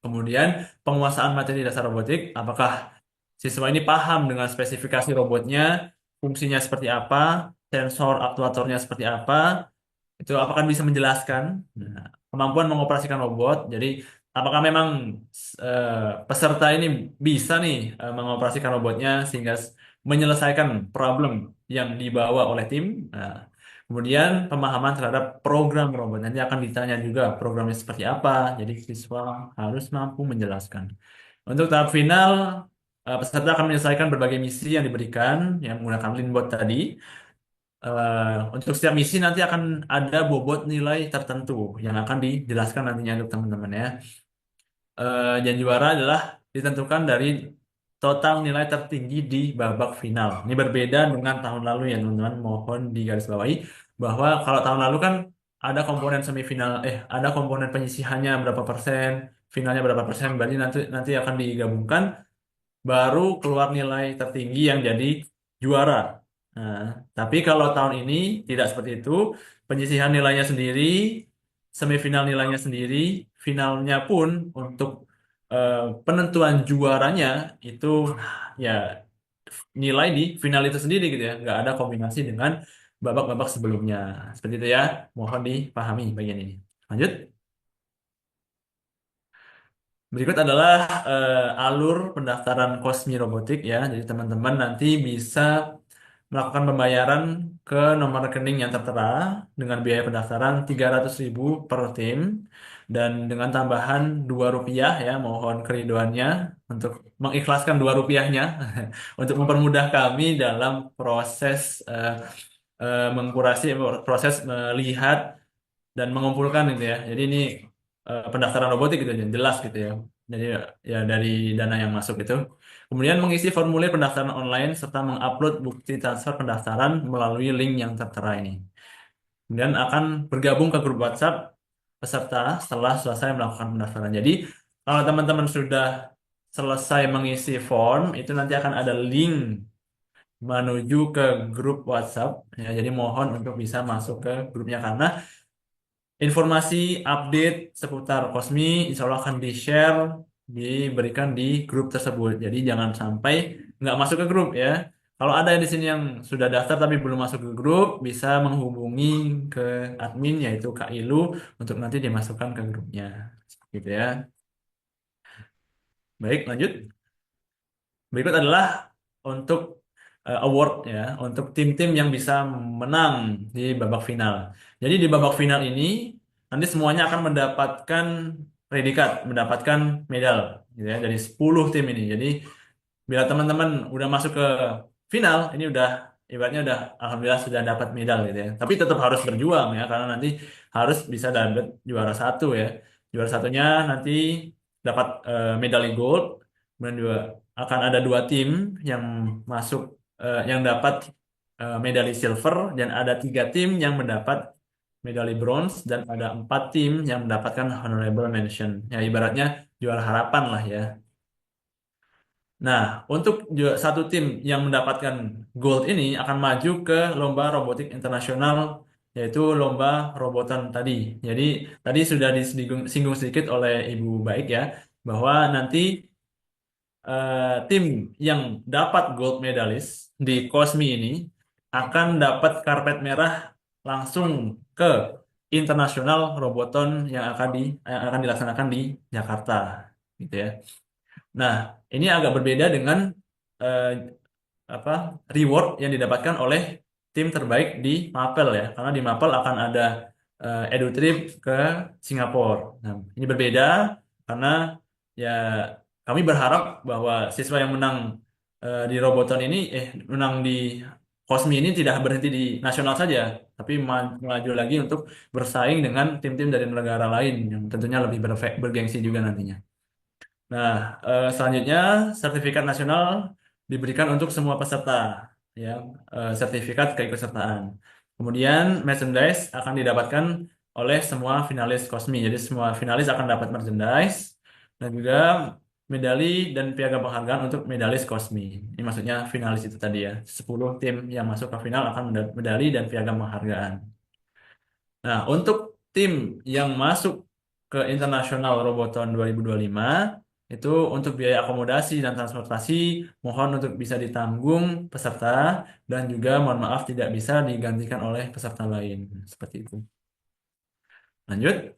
E: Kemudian penguasaan materi dasar robotik, apakah siswa ini paham dengan spesifikasi robotnya, fungsinya seperti apa, sensor aktuatornya seperti apa, itu apakah bisa menjelaskan. Nah, kemampuan mengoperasikan robot, jadi apakah memang peserta ini bisa nih mengoperasikan robotnya sehingga menyelesaikan problem yang dibawa oleh tim. Nah, kemudian pemahaman terhadap program robot, nanti akan ditanya juga programnya seperti apa, jadi siswa harus mampu menjelaskan. Untuk tahap final, peserta akan menyelesaikan berbagai misi yang diberikan yang menggunakan Linbot tadi. Untuk setiap misi nanti akan ada bobot nilai tertentu yang akan dijelaskan nantinya untuk teman-teman ya. Dan juara adalah ditentukan dari total nilai tertinggi di babak final. Ini berbeda dengan tahun lalu ya teman-teman. Mohon digarisbawahi bahwa kalau tahun lalu kan ada komponen semifinal, ada komponen penyisihannya berapa persen, finalnya berapa persen, berarti nanti akan digabungkan baru keluar nilai tertinggi yang jadi juara. Nah, tapi kalau tahun ini tidak seperti itu, penyisihan nilainya sendiri, semifinal nilainya sendiri, finalnya pun untuk eh, penentuan juaranya itu ya nilai di final itu sendiri gitu ya, nggak ada kombinasi dengan babak-babak sebelumnya. Seperti itu ya, mohon dipahami bagian ini. Lanjut. Berikut adalah alur pendaftaran Kosmi Robotik ya. Jadi teman-teman nanti bisa melakukan pembayaran ke nomor rekening yang tertera dengan biaya pendaftaran 300.000 per tim dan dengan tambahan Rp2 ya. Mohon keriduannya untuk mengikhlaskan Rp2-nya untuk mempermudah kami dalam proses mengkurasi, proses melihat dan mengumpulkan gitu ya. Jadi ini pendaftaran robotik gitu ya, jelas gitu ya. Jadi ya dari dana yang masuk itu. Kemudian mengisi formulir pendaftaran online serta mengupload bukti transfer pendaftaran melalui link yang tertera ini. Kemudian akan bergabung ke grup WhatsApp peserta setelah selesai melakukan pendaftaran. Jadi kalau teman-teman sudah selesai mengisi form, itu nanti akan ada link menuju ke grup WhatsApp. Ya, jadi mohon untuk bisa masuk ke grupnya karena informasi update seputar Kosmi insya Allah akan di-share, diberikan di grup tersebut. Jadi jangan sampai nggak masuk ke grup ya. Kalau ada di sini yang sudah daftar tapi belum masuk ke grup, bisa menghubungi ke admin yaitu Kak Ilu untuk nanti dimasukkan ke grupnya. Gitu ya. Baik, lanjut. Berikut adalah untuk award ya, untuk tim-tim yang bisa menang di babak final. Jadi di babak final ini nanti semuanya akan mendapatkan predikat, mendapatkan medal gitu ya dari 10 tim ini. Jadi bila teman-teman udah masuk ke final, ini udah ibaratnya udah alhamdulillah sudah dapat medal gitu ya. Tapi tetap harus berjuang ya karena nanti harus bisa dapat juara satu ya. Juara satunya nanti dapat medali gold, kemudian juga akan ada 2 tim yang masuk yang dapat medali silver dan ada 3 tim yang mendapat medali bronze dan ada 4 tim yang mendapatkan honorable mention. Ya ibaratnya juara harapan lah ya. Nah, untuk satu tim yang mendapatkan gold ini akan maju ke lomba robotik internasional, yaitu lomba robotan tadi. Jadi, tadi sudah disinggung sedikit oleh Ibu Baik ya, bahwa nanti tim yang dapat gold medalis di Cosmi ini akan dapat karpet merah langsung ke internasional roboton yang akan dilaksanakan di Jakarta, gitu ya. Nah, ini agak berbeda dengan eh, apa reward yang didapatkan oleh tim terbaik di Mapel ya, karena di Mapel akan ada EduTrip ke Singapura. Nah, ini berbeda karena ya kami berharap bahwa siswa yang menang di Roboton ini, menang di Kosmi ini tidak berhenti di nasional saja, tapi melaju lagi untuk bersaing dengan tim-tim dari negara lain yang tentunya lebih bergengsi juga nantinya. Nah, selanjutnya sertifikat nasional diberikan untuk semua peserta, ya, sertifikat keikutsertaan. Kemudian merchandise akan didapatkan oleh semua finalis Kosmi. Jadi semua finalis akan dapat merchandise dan juga medali dan piagam penghargaan untuk medalis Kosmi. Ini maksudnya finalis itu tadi ya. 10 tim yang masuk ke final akan mendapat medali dan piagam penghargaan. Nah, untuk tim yang masuk ke International Roboton 2025 itu untuk biaya akomodasi dan transportasi mohon untuk bisa ditanggung peserta dan juga mohon maaf tidak bisa digantikan oleh peserta lain. Seperti itu. Lanjut.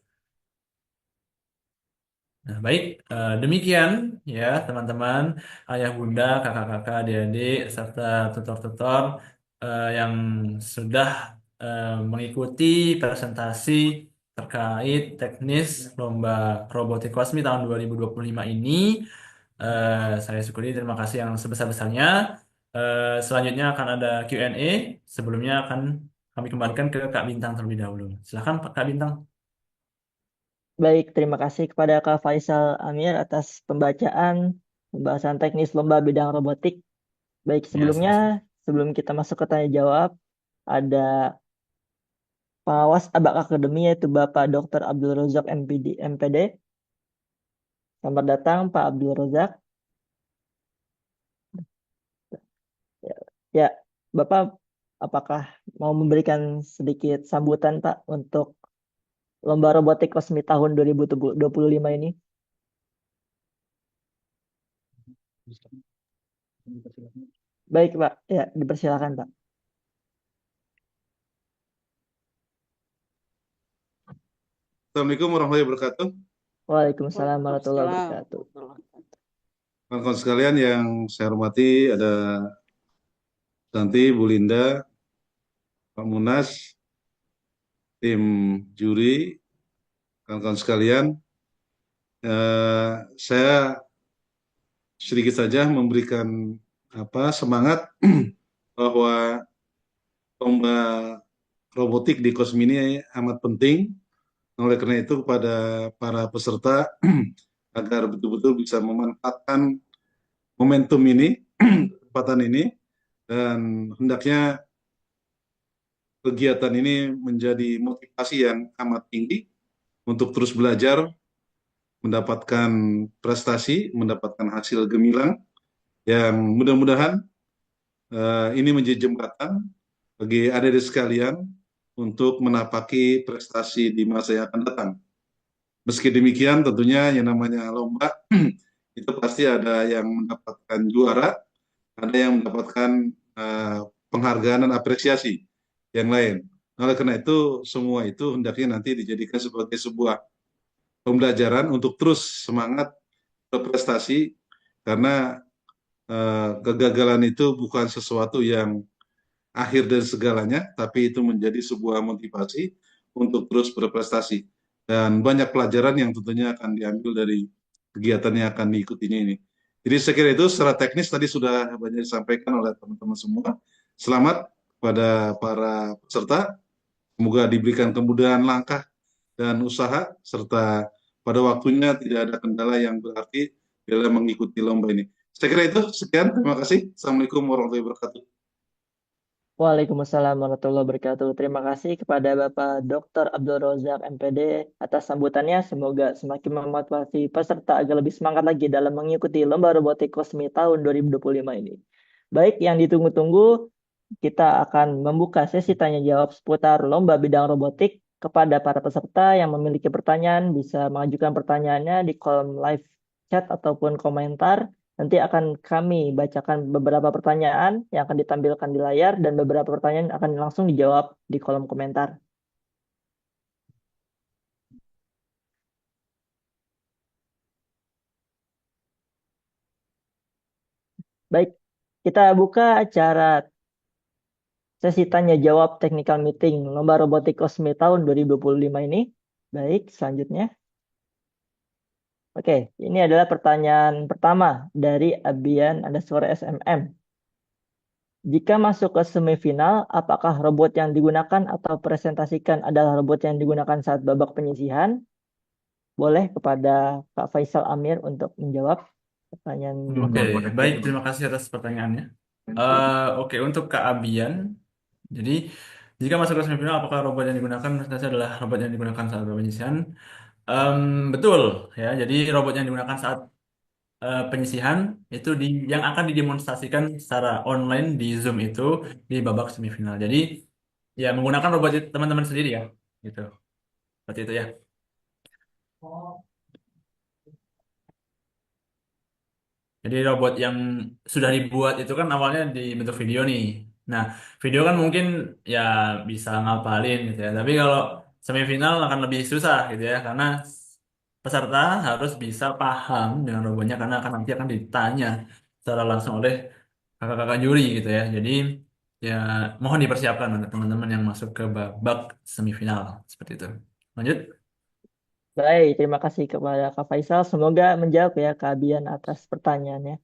E: Nah, baik, demikian ya teman-teman, ayah bunda, kakak-kakak, adik-adik, serta tutor-tutor yang sudah mengikuti presentasi terkait teknis Lomba Robotik Kosmi tahun 2025 ini. Saya syukuri, terima kasih yang sebesar-besarnya. Selanjutnya akan ada Q&A. Sebelumnya akan kami kembalikan ke Kak Bintang terlebih dahulu. Silakan Kak Bintang.
A: Baik, terima kasih kepada Kak Faisal Amir atas pembahasan teknis lomba bidang robotik. Baik,
E: Ya, sama-sama.
A: sebelum kita masuk ke tanya jawab, ada pengawas Abak Akademi yaitu Bapak Dr. Abdul Rozak MPD. Selamat datang Pak Abdul Rozak. Ya, ya, Bapak apakah mau memberikan sedikit sambutan Pak untuk Lomba Robotik Kosmi tahun 2025 ini? Baik Pak, ya dipersilakan Pak.
F: Assalamualaikum warahmatullahi wabarakatuh.
A: Waalaikumsalam warahmatullahi
D: Waalaikumsalam.
A: wabarakatuh.
F: Kawan-kawan sekalian yang saya hormati, ada Santi, Bu Linda, Pak Munas, tim juri, kawan-kawan sekalian. Saya sedikit saja memberikan semangat bahwa lomba robotik di Kosmi ini amat penting. Oleh karena itu kepada para peserta agar betul-betul bisa memanfaatkan momentum ini, kesempatan ini, dan hendaknya kegiatan ini menjadi motivasi yang amat tinggi untuk terus belajar, mendapatkan prestasi, mendapatkan hasil gemilang yang mudah-mudahan ini menjadi jembatan bagi adik-adik sekalian untuk menapaki prestasi di masa yang akan datang. Meski demikian tentunya yang namanya lomba itu pasti ada yang mendapatkan juara, ada yang mendapatkan penghargaan dan apresiasi yang lain. Oleh karena itu, semua itu hendaknya nanti dijadikan sebagai sebuah pembelajaran untuk terus semangat berprestasi, karena kegagalan itu bukan sesuatu yang akhir dari segalanya, tapi itu menjadi sebuah motivasi untuk terus berprestasi. Dan banyak pelajaran yang tentunya akan diambil dari kegiatan yang akan diikutinya ini. Jadi saya kira itu secara teknis tadi sudah banyak disampaikan oleh teman-teman semua. Selamat kepada para peserta, semoga diberikan kemudahan langkah dan usaha, serta pada waktunya tidak ada kendala yang berarti dalam mengikuti lomba ini. Saya kira itu, sekian, terima kasih. Assalamualaikum warahmatullahi wabarakatuh.
A: Waalaikumsalam warahmatullahi wabarakatuh. Terima kasih kepada Bapak Dr. Abdul Rozak MPD atas sambutannya. Semoga semakin memotivasi peserta agar lebih semangat lagi dalam mengikuti Lomba Robotik Kosmi tahun 2025 ini. Baik, yang ditunggu-tunggu, kita akan membuka sesi tanya jawab seputar lomba bidang robotik. Kepada para peserta yang memiliki pertanyaan bisa mengajukan pertanyaannya di kolom live chat ataupun komentar. Nanti akan kami bacakan beberapa pertanyaan yang akan ditampilkan di layar dan beberapa pertanyaan akan langsung dijawab di kolom komentar. Baik, kita buka acara sesi tanya jawab technical meeting Lomba Robotik Kosmi tahun 2025 ini. Baik, selanjutnya. Oke, ini adalah pertanyaan pertama dari Abian_SMM. Jika masuk ke semifinal, apakah robot yang digunakan atau presentasikan adalah robot yang digunakan saat babak penyisihan? Boleh kepada Kak Faisal Amir untuk menjawab pertanyaan.
E: Oke, baik. Terima kasih atas pertanyaannya. Oke, untuk Kak Abian. Jadi, jika masuk ke semifinal, apakah robot yang digunakan presentasi adalah robot yang digunakan saat babak penyisihan? Betul, ya. Jadi, robot yang digunakan saat penyisihan itu yang akan didemonstrasikan secara online di Zoom itu di babak semifinal. Jadi, ya menggunakan robot teman-teman sendiri ya, gitu. Seperti itu ya. Jadi robot yang sudah dibuat itu kan awalnya di bentuk video nih. Nah, video kan mungkin ya bisa ngapalin gitu ya. Tapi kalau semifinal akan lebih susah gitu ya, karena peserta harus bisa paham dengan robotnya karena nanti akan ditanya secara langsung oleh kakak-kakak juri gitu ya. Jadi ya mohon dipersiapkan untuk teman-teman yang masuk ke babak semifinal seperti itu. Lanjut.
A: Baik, terima kasih kepada Kak Faisal. Semoga menjawab ya Kak Abian atas pertanyaannya.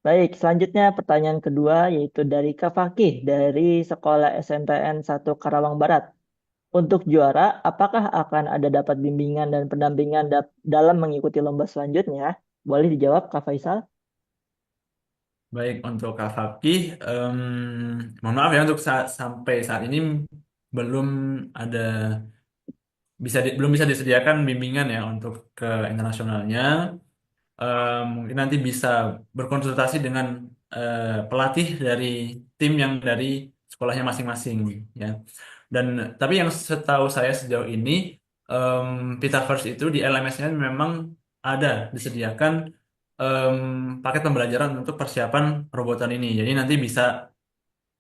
A: Baik, selanjutnya pertanyaan kedua yaitu dari Kak Fakih dari Sekolah SNTN 1 Karawang Barat. Untuk juara, apakah akan ada dapat bimbingan dan pendampingan dalam mengikuti lomba selanjutnya? Boleh dijawab Kak Faisal?
E: Baik, untuk Kak Fakih, mohon maaf ya untuk sampai saat ini belum ada belum bisa disediakan bimbingan ya untuk ke internasionalnya. Mungkin nanti bisa berkonsultasi dengan pelatih dari tim yang dari sekolahnya masing-masing ya. Dan tapi yang setahu saya sejauh ini Pitaverse itu di LMS-nya memang ada disediakan paket pembelajaran untuk persiapan robotan ini. Jadi nanti bisa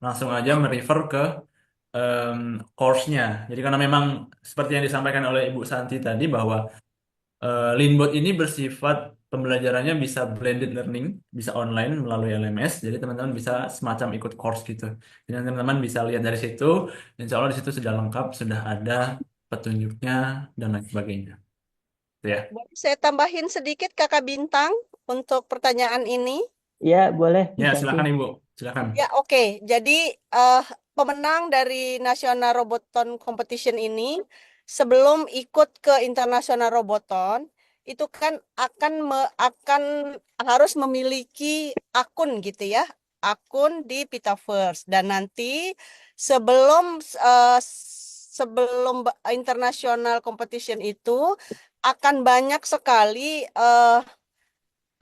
E: langsung aja merefer ke em, course-nya. Jadi karena memang seperti yang disampaikan oleh Ibu Santi tadi bahwa Leanbot ini bersifat pembelajarannya bisa blended learning, bisa online melalui LMS. Jadi teman-teman bisa semacam ikut course gitu. Jadi teman-teman bisa lihat dari situ. Insya Allah di situ sudah lengkap, sudah ada petunjuknya dan lain sebagainya. Itu ya.
D: Boleh saya tambahin sedikit Kakak Bintang untuk pertanyaan ini?
A: Ya, boleh, Bu
E: Ya,
A: Santi.
E: silakan Ibu. Silakan.
D: Ya, oke. Jadi pemenang dari National Roboton Competition ini sebelum ikut ke International Roboton itu kan akan harus memiliki akun gitu ya, akun di Pitaverse dan nanti sebelum International Competition itu akan banyak sekali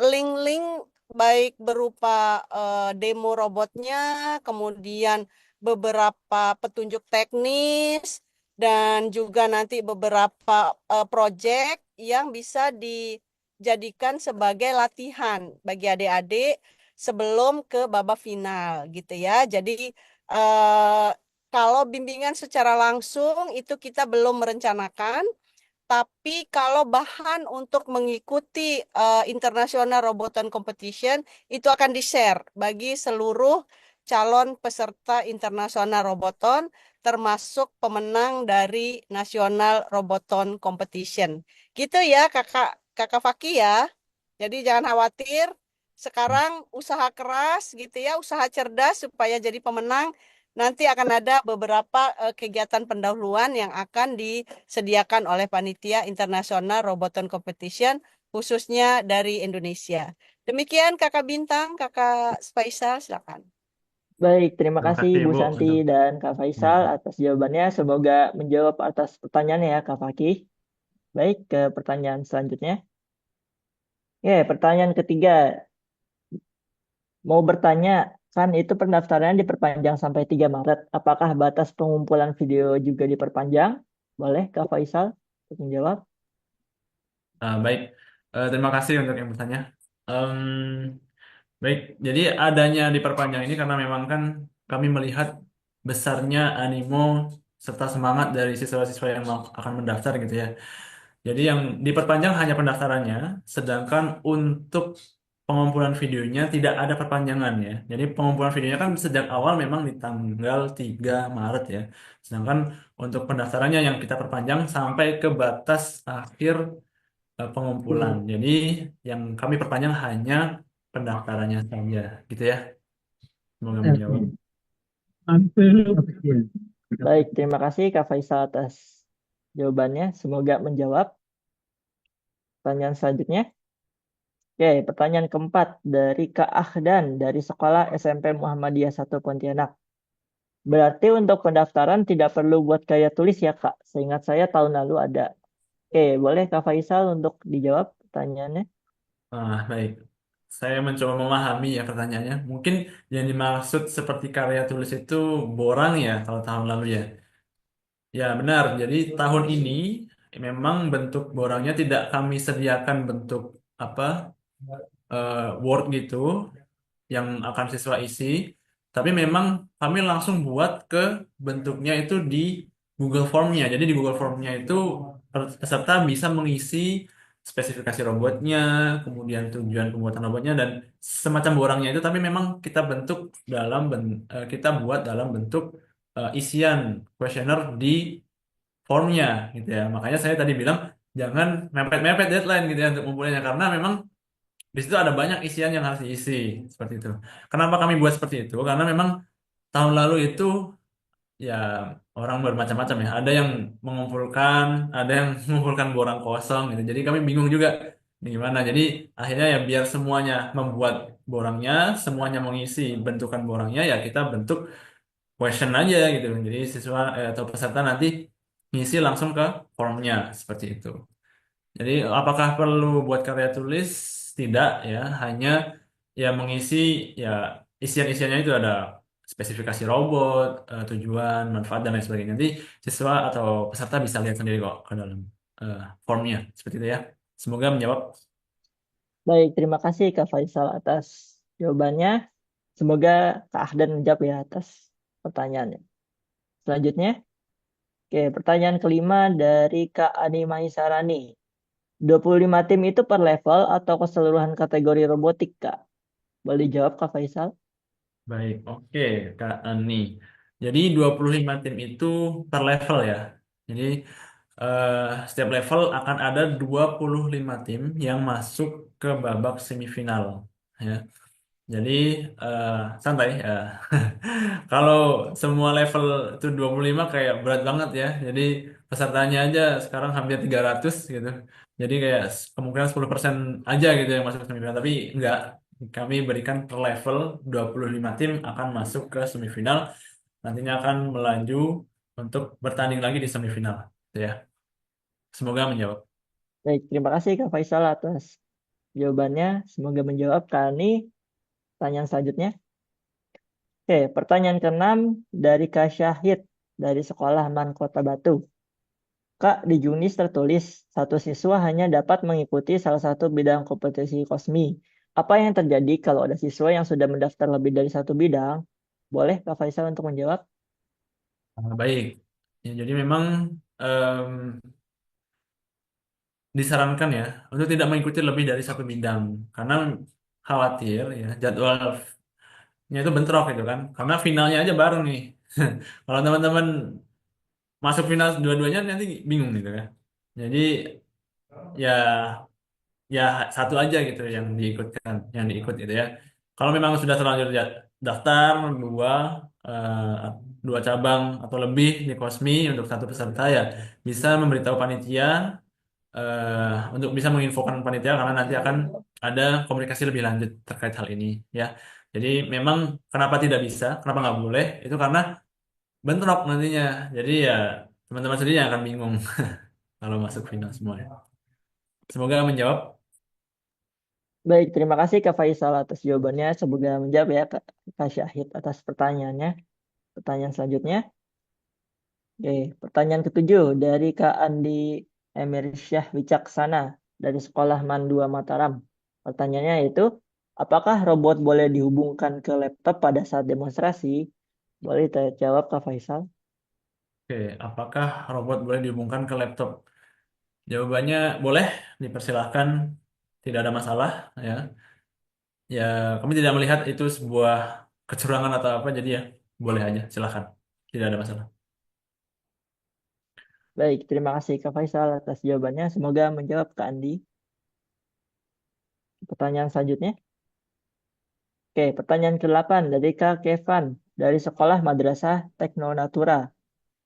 D: link-link baik berupa demo robotnya, kemudian beberapa petunjuk teknis, dan juga nanti beberapa project yang bisa dijadikan sebagai latihan bagi adik-adik sebelum ke babak final gitu ya. Jadi kalau bimbingan secara langsung itu kita belum merencanakan. Tapi kalau bahan untuk mengikuti International Roboton Competition itu akan di-share bagi seluruh calon peserta International Roboton termasuk pemenang dari National Roboton Competition. Gitu ya Kakak Faki ya. Jadi jangan khawatir. Sekarang usaha keras gitu ya, usaha cerdas supaya jadi pemenang. Nanti akan ada beberapa kegiatan pendahuluan yang akan disediakan oleh Panitia Internasional Roboton Competition khususnya dari Indonesia. Demikian Kakak Bintang, Kakak Faisal, silakan.
A: Baik, terima
E: Terima
A: kasih
E: kasih
A: Bu
E: Ibu
A: Santi
E: untuk
A: dan Kak Faisal atas jawabannya. Semoga menjawab atas pertanyaannya ya Kak Fakih. Baik, ke pertanyaan selanjutnya. Ya, pertanyaan ketiga. Mau bertanya, kan itu pendaftaran diperpanjang sampai 3 Maret. Apakah batas pengumpulan video juga diperpanjang? Boleh Kak Faisal untuk menjawab?
E: baik. Terima kasih untuk yang bertanya. Em, Baik, jadi adanya diperpanjang ini karena memang kan kami melihat besarnya animo serta semangat dari siswa-siswa yang akan mendaftar gitu ya. Jadi yang diperpanjang hanya pendaftarannya, sedangkan untuk pengumpulan videonya tidak ada perpanjangan ya. Jadi pengumpulan videonya kan sejak awal memang di tanggal 3 Maret ya. Sedangkan untuk pendaftarannya yang kita perpanjang sampai ke batas akhir pengumpulan. Jadi yang kami perpanjang hanya pendaftarannya saja, gitu ya. Semoga menjawab.
A: Baik, terima kasih Kak Faisal atas jawabannya. Semoga menjawab. Pertanyaan selanjutnya. Oke, pertanyaan keempat dari Kak Ahdan dari Sekolah SMP Muhammadiyah 1 Pontianak. Berarti untuk pendaftaran tidak perlu buat karya tulis ya Kak? Seingat saya tahun lalu ada. Oke, boleh Kak Faisal untuk dijawab pertanyaannya?
E: Baik. Saya mencoba memahami ya pertanyaannya. Mungkin yang dimaksud seperti karya tulis itu borang ya kalau tahun lalu ya. Ya benar. Jadi tahun ini memang bentuk borangnya tidak kami sediakan bentuk apa Word gitu yang akan siswa isi. Tapi memang kami langsung buat ke bentuknya itu di Google Formnya. Jadi di Google Formnya itu peserta bisa mengisi spesifikasi robotnya, kemudian tujuan pembuatan robotnya dan semacam borangnya itu. Tapi memang kita bentuk kita buat dalam bentuk isian kuesioner di formnya gitu ya. Makanya saya tadi bilang jangan mepet-mepet deadline gitu ya untuk ngumpulnya karena memang di situ ada banyak isian yang harus diisi seperti itu. Kenapa kami buat seperti itu? Karena memang tahun lalu itu ya orang bermacam-macam ya. Ada yang mengumpulkan, ada yang mengumpulkan borang kosong gitu. Jadi kami bingung juga ini gimana. Jadi akhirnya ya biar semuanya membuat borangnya, semuanya mengisi bentukan borangnya ya kita bentuk question aja gitu. Jadi siswa atau peserta nanti ngisi langsung ke formnya seperti itu. Jadi apakah perlu buat karya tulis? Tidak ya, hanya ya mengisi ya isian-isiannya itu ada spesifikasi robot, tujuan, manfaat dan lain sebagainya. Nanti siswa atau peserta bisa lihat sendiri kok ke dalam formnya seperti itu ya. Semoga menjawab.
A: Baik, terima kasih Kak Faisal atas jawabannya. Semoga Kak Ahdan menjawab ya atas pertanyaannya. Selanjutnya, oke, pertanyaan kelima dari Kak Ani Mahisarani. 25 tim itu per level atau keseluruhan kategori robotik, Kak? Boleh dijawab, Kak Faisal?
E: Baik, oke Kak Ani. Jadi 25 tim itu per level ya. Jadi eh, setiap level akan ada 25 tim yang masuk ke babak semifinal ya. Jadi eh, santai ya. Kalau semua level itu 25 kayak berat banget ya. Jadi pesertanya aja sekarang hampir 300 gitu. Jadi kayak kemungkinan 10% aja gitu yang masuk ke semifinal. Tapi enggak. Kami berikan per level 25 tim akan masuk ke semifinal. Nantinya akan melaju untuk bertanding lagi di semifinal. Gitu ya. Semoga menjawab.
A: Baik, terima kasih Kak Faisal atas jawabannya. Semoga menjawab. Kak Ani, pertanyaan selanjutnya. Oke, pertanyaan keenam dari Kak Syahid dari Sekolah Man Kota Batu. Kak, di Junis tertulis satu siswa hanya dapat mengikuti salah satu bidang kompetisi Kosmi. Apa yang terjadi kalau ada siswa yang sudah mendaftar lebih dari satu bidang? Boleh Kak Faisal untuk menjawab?
E: Baik. Ya, jadi memang em, disarankan ya untuk tidak mengikuti lebih dari satu bidang karena khawatir ya jadwalnya itu bentrok gitu kan karena finalnya aja bareng nih kalau teman-teman masuk final dua-duanya nanti bingung gitu kan jadi ya ya satu aja gitu yang diikut gitu ya kalau memang sudah terlanjur daftar eh, dua cabang atau lebih di Kosmi untuk satu peserta ya bisa memberitahu panitia untuk bisa menginfokan panitia karena nanti akan ada komunikasi lebih lanjut terkait hal ini ya. Jadi memang kenapa tidak bisa, kenapa nggak boleh, itu karena bentrok nantinya. Jadi ya teman-teman sendiri yang akan bingung kalau masuk final semuanya. Semoga menjawab.
A: Baik, terima kasih Kak Faisal atas jawabannya. Semoga menjawab ya Kak Syahid atas pertanyaannya. Pertanyaan selanjutnya. Oke, pertanyaan ketujuh dari Kak Andi Emirsyah Wicaksana dari Sekolah Man 2 Mataram. Pertanyaannya yaitu, apakah robot boleh dihubungkan ke laptop pada saat demonstrasi? Boleh terjawab Kak Faisal?
E: Oke, apakah robot boleh dihubungkan ke laptop? Jawabannya boleh, dipersilahkan, tidak ada masalah ya. ya kami tidak melihat itu sebuah kecurangan atau apa, jadi ya boleh aja, silakan, tidak ada masalah.
A: Baik, terima kasih Kak Faisal atas jawabannya. Semoga menjawab Kak Andi. Pertanyaan selanjutnya. Oke, pertanyaan ke-8 dari Kak Kevan dari Sekolah Madrasah Teknonatura.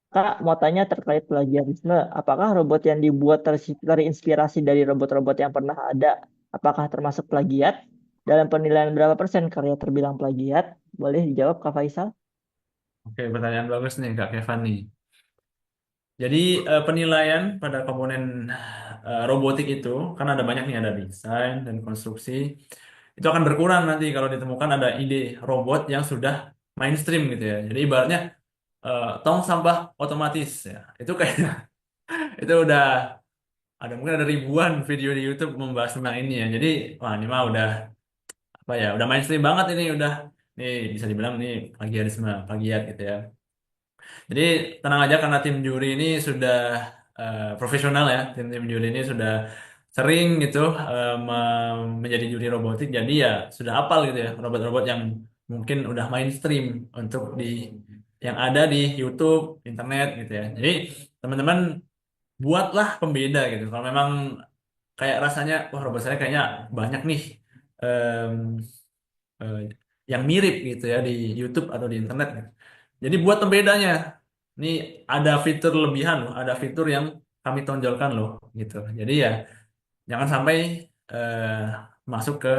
A: Kak, mau tanya terkait plagiarisme. Apakah robot yang dibuat terinspirasi dari robot-robot yang pernah ada? Apakah termasuk plagiat? Dalam penilaian berapa persen karya terbilang plagiat? Boleh dijawab Kak Faisal?
E: Oke, pertanyaan bagus nih Kak Kevan nih. Jadi penilaian pada komponen robotik itu kan ada banyak nih, ada desain dan konstruksi. Itu akan berkurang nanti kalau ditemukan ada ide robot yang sudah mainstream gitu ya. Jadi ibaratnya tong sampah otomatis ya. Itu kayak itu udah ada, mungkin ada ribuan video di YouTube membahas tentang ini ya. Jadi wah ini mah udah apa ya? Udah mainstream banget ini, udah nih bisa dibilang nih plagiarisme, plagiat gitu ya. Jadi tenang aja karena tim juri ini sudah profesional ya. Tim-tim juri ini sudah sering gitu menjadi juri robotik. Jadi ya sudah apal gitu ya robot-robot yang mungkin udah mainstream untuk yang ada di YouTube, internet gitu ya. Jadi teman-teman buatlah pembeda gitu. Kalau memang kayak rasanya wah robot saya kayaknya banyak nih em, eh, yang mirip gitu ya di YouTube atau di internet gitu. Jadi buat pembedanya. Ini ada fitur lebihan loh, ada fitur yang kami tonjolkan loh gitu. Jadi ya jangan sampai eh, masuk ke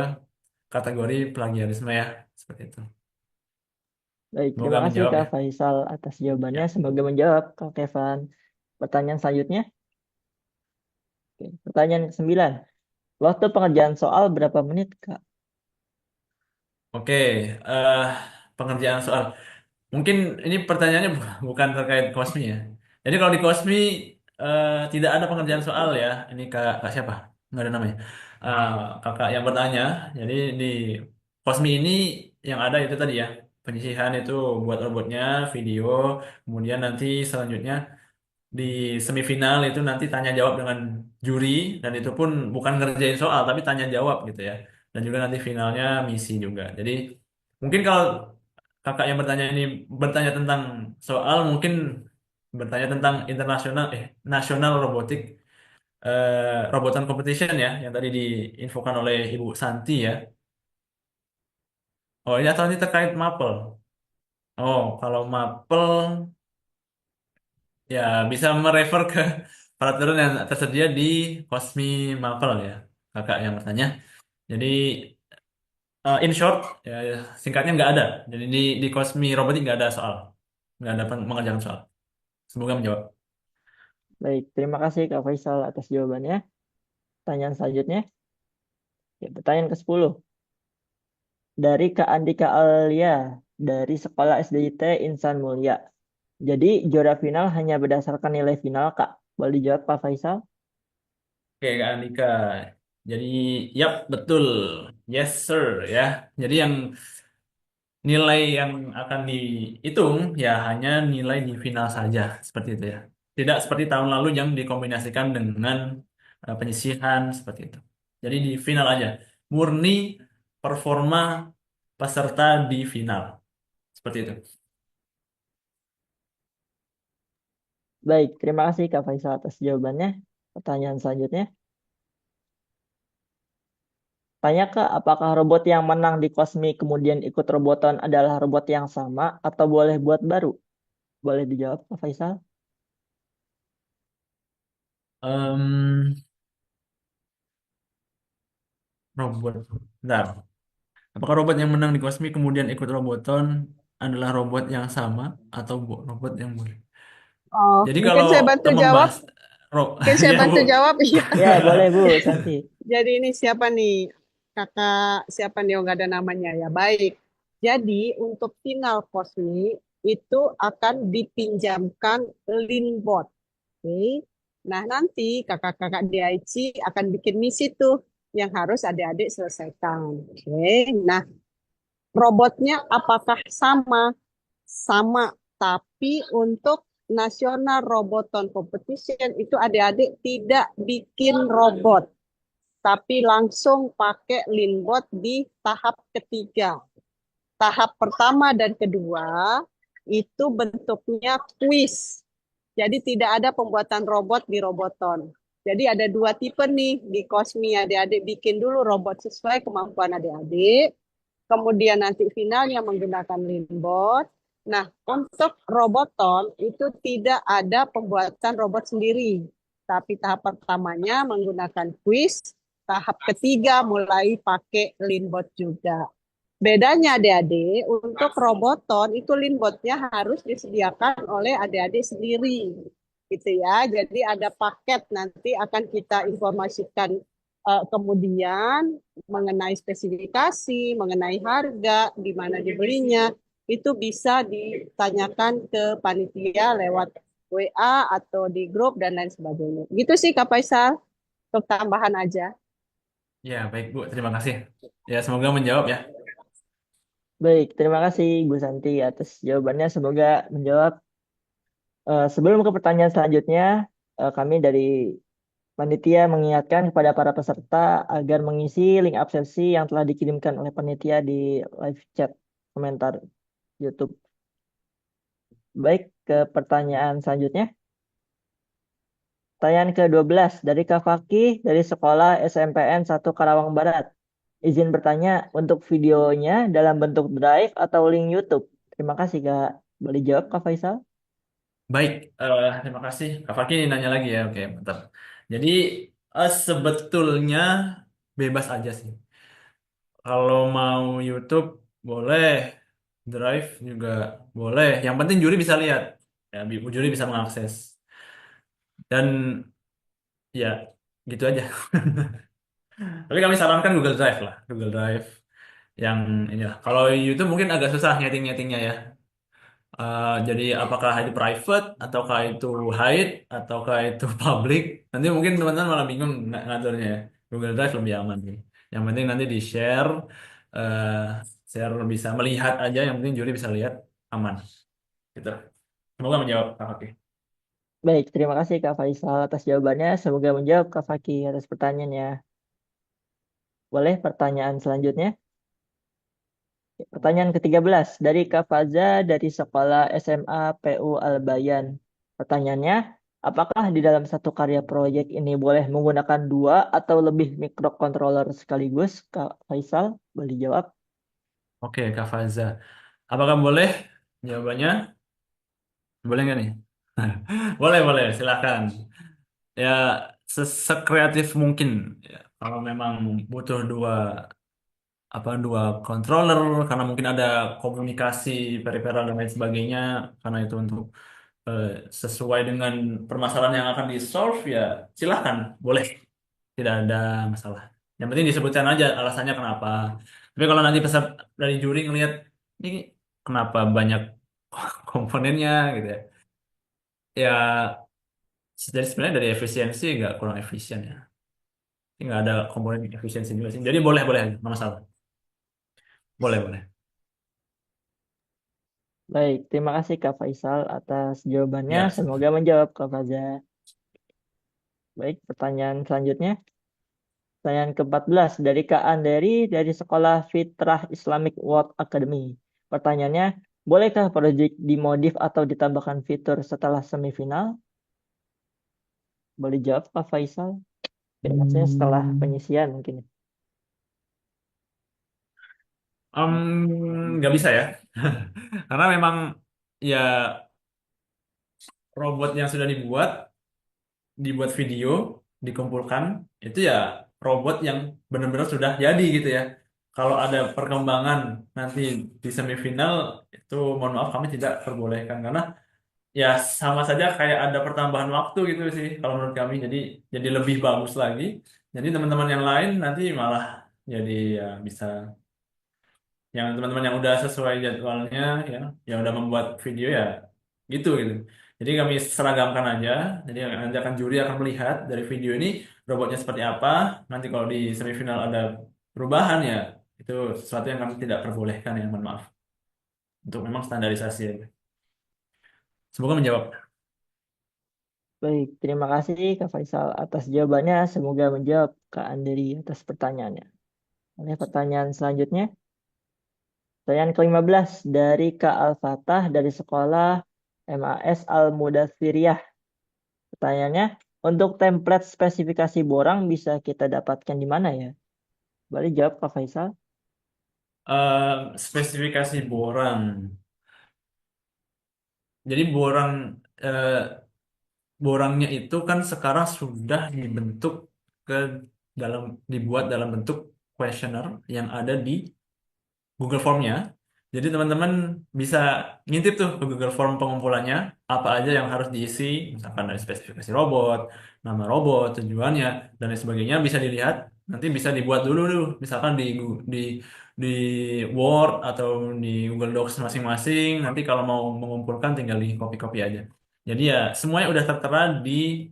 E: kategori plagiarisme ya, seperti itu.
A: Baik,
E: Semoga
A: terima kasih
E: menjawab
A: Kak
E: ya.
A: Faisal atas jawabannya.
E: Ya.
A: Semoga menjawab Kak Kevan. Pertanyaan selanjutnya. Oke, pertanyaan ke-9. Waktu pengerjaan soal berapa menit, Kak?
E: Oke, eh, pengerjaan soal. Mungkin ini pertanyaannya bukan terkait Kosmi ya. Jadi kalau di Kosmi tidak ada pengerjaan soal ya. Ini kak siapa? Nggak ada namanya. Eh, kakak yang bertanya. Jadi di Kosmi ini yang ada itu tadi ya. Penyisihan itu buat robotnya, video. Kemudian nanti selanjutnya di semifinal itu nanti tanya jawab dengan juri. Dan itu pun bukan ngerjain soal, tapi tanya jawab gitu ya. Dan juga nanti finalnya misi juga. Jadi mungkin kalau kakak yang bertanya ini bertanya tentang soal, mungkin bertanya tentang internasional nasional robotik robotan competition ya yang tadi diinfokan oleh Ibu Santi ya. Oh ini atau ini terkait mapel. Oh kalau mapel ya bisa merefer ke peraturan yang tersedia di Cosmi Mapel ya kakak yang bertanya. Jadi in short ya singkatnya nggak ada. Jadi di Cosmi Robotik nggak ada soal, nggak ada mengerjakan soal. Semoga menjawab.
A: Baik, terima kasih Kak Faisal atas jawabannya. Pertanyaan selanjutnya. Ya, pertanyaan ke-10. Dari Kak Andika Alia dari Sekolah SDIT Insan Mulia. Jadi juara final hanya berdasarkan nilai final, Kak. Boleh dijawab Pak Faisal?
E: Oke, Kak Andika. Jadi, yap, betul. Yes, sir, ya. Jadi nilai yang akan dihitung ya hanya nilai di final saja, seperti itu ya. Tidak seperti tahun lalu yang dikombinasikan dengan penyisihan, seperti itu. Jadi di final aja. Murni performa peserta di final. Seperti itu.
A: Baik, terima kasih Kak Faisal atas jawabannya. Pertanyaan selanjutnya. Tanya Kak, apakah robot yang menang di Cosmi kemudian ikut robotan adalah robot yang sama atau boleh buat baru? Boleh dijawab Kak Faisal?
E: Em, robot. Bentar. Apakah robot yang menang di Cosmi kemudian ikut Roboton adalah robot yang sama atau robot yang boleh?
D: Oh,
E: Jadi
D: mungkin
E: kalau
D: saya bantu jawab.
E: membahas
D: Mungkin saya
E: ya Bu.
D: bantu jawab. Iya.
A: Ya, boleh Bu, Santi.
D: Jadi ini siapa nih? Kakak siapa nih? Oh, nggak ada namanya ya. Baik. Jadi untuk final Cosmi itu akan dipinjamkan Linbot. Oke. Nah, nanti kakak-kakak DIC akan bikin misi tuh yang harus adik-adik selesaikan. Oke. Nah, robotnya apakah sama? Sama, tapi untuk National Roboton Competition itu adik-adik tidak bikin robot. tapi langsung pakai Leanbot di tahap ketiga. Tahap pertama dan kedua itu bentuknya kuis. Jadi tidak ada pembuatan robot di Roboton. Jadi ada dua tipe nih di Cosmi. Adik-adik bikin dulu robot sesuai kemampuan adik-adik. Kemudian nanti finalnya menggunakan Leanbot. Nah, untuk Roboton itu tidak ada pembuatan robot sendiri. Tapi tahap pertamanya menggunakan kuis. Tahap ketiga mulai pakai Leanbot juga. Bedanya adik-adik, untuk Roboton itu Leanbotnya harus disediakan oleh adik-adik sendiri. Gitu ya. Jadi ada paket nanti akan kita informasikan kemudian mengenai spesifikasi, mengenai harga, di mana dibelinya, itu bisa ditanyakan ke panitia lewat WA atau di grup dan lain sebagainya. Gitu sih Kak Faisal, untuk tambahan aja.
E: Ya, baik Bu, terima kasih. Ya, semoga menjawab ya.
A: Baik, terima kasih Bu Santi atas jawabannya. Semoga menjawab. Sebelum ke pertanyaan selanjutnya, kami dari panitia mengingatkan kepada para peserta agar mengisi link absensi yang telah dikirimkan oleh panitia di live chat komentar YouTube. Baik, ke pertanyaan selanjutnya. Pertanyaan ke-12 dari Kak Fakih dari Sekolah SMPN 1 Karawang Barat. Izin bertanya, untuk videonya dalam bentuk drive atau link YouTube? Terima kasih Kak. Boleh jawab Kak Faisal?
E: Baik, terima kasih. Kak Fakih ini nanya lagi ya, oke, mantap. Jadi, sebetulnya bebas aja sih. Kalau mau YouTube, boleh. Drive juga boleh. Yang penting juri bisa lihat. Ya, juri bisa mengakses. Dan ya, gitu aja. Tapi kami sarankan Google Drive lah. Google Drive yang inilah. Kalau YouTube mungkin agak susah nyeting-nyetingnya ya. Jadi apakah itu private, ataukah itu hide, ataukah itu public? Nanti mungkin teman-teman malah bingung ngaturnya ya. Google Drive lebih aman nih. Yang penting nanti di-share, eh, share bisa melihat aja. Yang penting juri bisa lihat aman. Gitu. Semoga menjawab Kak Fakih.
A: Baik, terima kasih Kak Faisal atas jawabannya. Semoga menjawab Kak Fakih atas pertanyaannya. Boleh pertanyaan selanjutnya? Pertanyaan ke-13 dari Kak Faza dari Sekolah SMA PU Albayan. Pertanyaannya, apakah di dalam satu karya proyek ini boleh menggunakan dua atau lebih microcontroller sekaligus? Kak Faisal, boleh jawab?
E: Oke, Kak Faza. Apakah boleh? Jawabannya boleh nggak nih? Boleh, boleh. Silakan. Ya, sekreatif mungkin. Ya, kalau memang butuh dua controller karena mungkin ada komunikasi peripheral dan lain sebagainya, karena itu untuk eh, sesuai dengan permasalahan yang akan di solve, ya silahkan, boleh, tidak ada masalah. Yang penting disebutkan aja alasannya kenapa. Tapi kalau nanti peserta dari juri ngelihat ini kenapa banyak komponennya gitu ya, ya jadi sebenarnya dari efisiensi nggak kurang efisien ya. Ini nggak ada komponen efisiensi juga sih. Jadi boleh boleh aja, nggak masalah. Boleh boleh.
A: Baik, terima kasih Kak Faisal atas jawabannya.
E: Ya.
A: Semoga menjawab Kak Faza. Baik, pertanyaan selanjutnya. Pertanyaan ke-14 dari Kak Anderi dari Sekolah Fitrah Islamic World Academy. Pertanyaannya, bolehkah proyek dimodif atau ditambahkan fitur setelah semifinal? Boleh jawab Pak Faisal? Maksudnya setelah penyisian mungkin.
E: Nggak bisa ya. Karena memang ya robot yang sudah dibuat video, dikumpulkan, itu ya robot yang benar-benar sudah jadi gitu ya. Kalau ada perkembangan nanti di semifinal, itu mohon maaf kami tidak perbolehkan karena ya sama saja kayak ada pertambahan waktu gitu sih kalau menurut kami. Jadi lebih bagus lagi. Jadi teman-teman yang lain nanti malah jadi ya bisa yang teman-teman yang udah sesuai jadwalnya ya yang udah membuat video ya gitu gitu. Jadi kami seragamkan aja. Jadi nanti akan juri akan melihat dari video ini robotnya seperti apa. Nanti kalau di semifinal ada perubahan ya itu sesuatu yang kami tidak perbolehkan ya, mohon maaf. Untuk memang standarisasi aja. Semoga menjawab.
A: Baik, terima kasih Kak Faisal atas jawabannya. Semoga menjawab Kak Andri atas pertanyaannya. Oleh pertanyaan selanjutnya, pertanyaan ke-15 dari Kak Al-Fatah dari sekolah MAS Al-Mudathiriyah. Pertanyaannya, untuk template spesifikasi borang bisa kita dapatkan di mana ya? Boleh jawab Kak Faisal?
E: Spesifikasi borang. Jadi eh, borangnya itu kan sekarang sudah dibuat dalam bentuk kuesioner yang ada di Google Form-nya. Jadi teman-teman bisa ngintip tuh ke Google Form pengumpulannya, apa aja yang harus diisi, misalkan dari spesifikasi robot, nama robot, tujuannya, dan lain sebagainya bisa dilihat. Nanti bisa dibuat dulu tuh, misalkan di Word atau di Google Docs masing-masing. Nanti kalau mau mengumpulkan tinggal di copy-copy aja. Jadi ya semuanya udah tertera di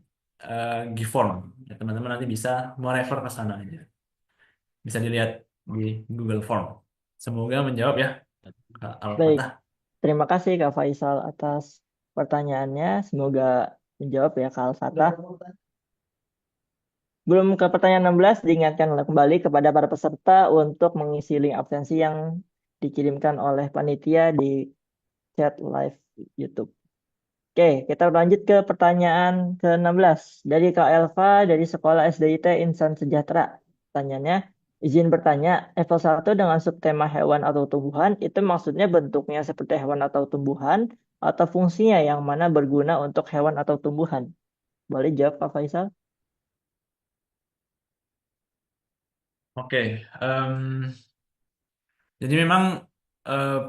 E: GForm. Ya, teman-teman nanti bisa merefer ke sana aja. Bisa dilihat di Google Form. Semoga menjawab ya, Kak
A: Baik,
E: Al-Fatah.
A: terima kasih Kak Faisal atas pertanyaannya. Semoga menjawab ya Kak Al-Fatah. Belum ke pertanyaan 16, diingatkan kembali kepada para peserta untuk mengisi link absensi yang dikirimkan oleh panitia di chat live YouTube. Oke, kita lanjut ke pertanyaan ke-16 dari Kak Elva dari Sekolah SDIT Insan Sejahtera. Pertanyaannya, izin bertanya, level 1 dengan subtema hewan atau tumbuhan itu maksudnya bentuknya seperti hewan atau tumbuhan atau fungsinya yang mana berguna untuk hewan atau tumbuhan? Boleh jawab Kak Faisal?
E: Oke, jadi memang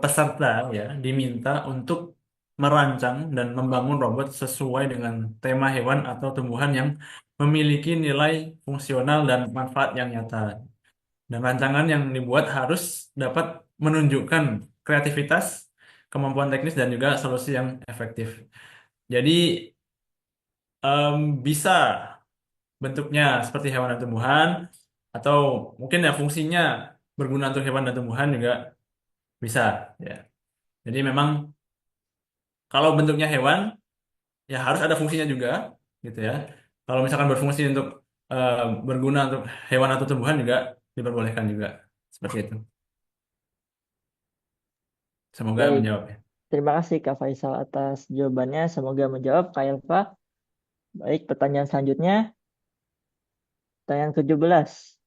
E: peserta ya diminta untuk merancang dan membangun robot sesuai dengan tema hewan atau tumbuhan yang memiliki nilai fungsional dan manfaat yang nyata. Dan rancangan yang dibuat harus dapat menunjukkan kreativitas, kemampuan teknis, dan juga solusi yang efektif. Jadi bisa bentuknya seperti hewan dan tumbuhan, atau mungkin ya fungsinya berguna untuk hewan dan tumbuhan juga bisa. Ya. Jadi memang kalau bentuknya hewan, ya harus ada fungsinya juga, gitu ya. Kalau misalkan berfungsi untuk eh, berguna untuk hewan atau tumbuhan juga diperbolehkan juga seperti itu. Semoga
A: Baik,
E: menjawab ya.
A: terima kasih Kak Faisal atas jawabannya. Semoga menjawab Kak Elva. Baik, pertanyaan selanjutnya. Pertanyaan ke-17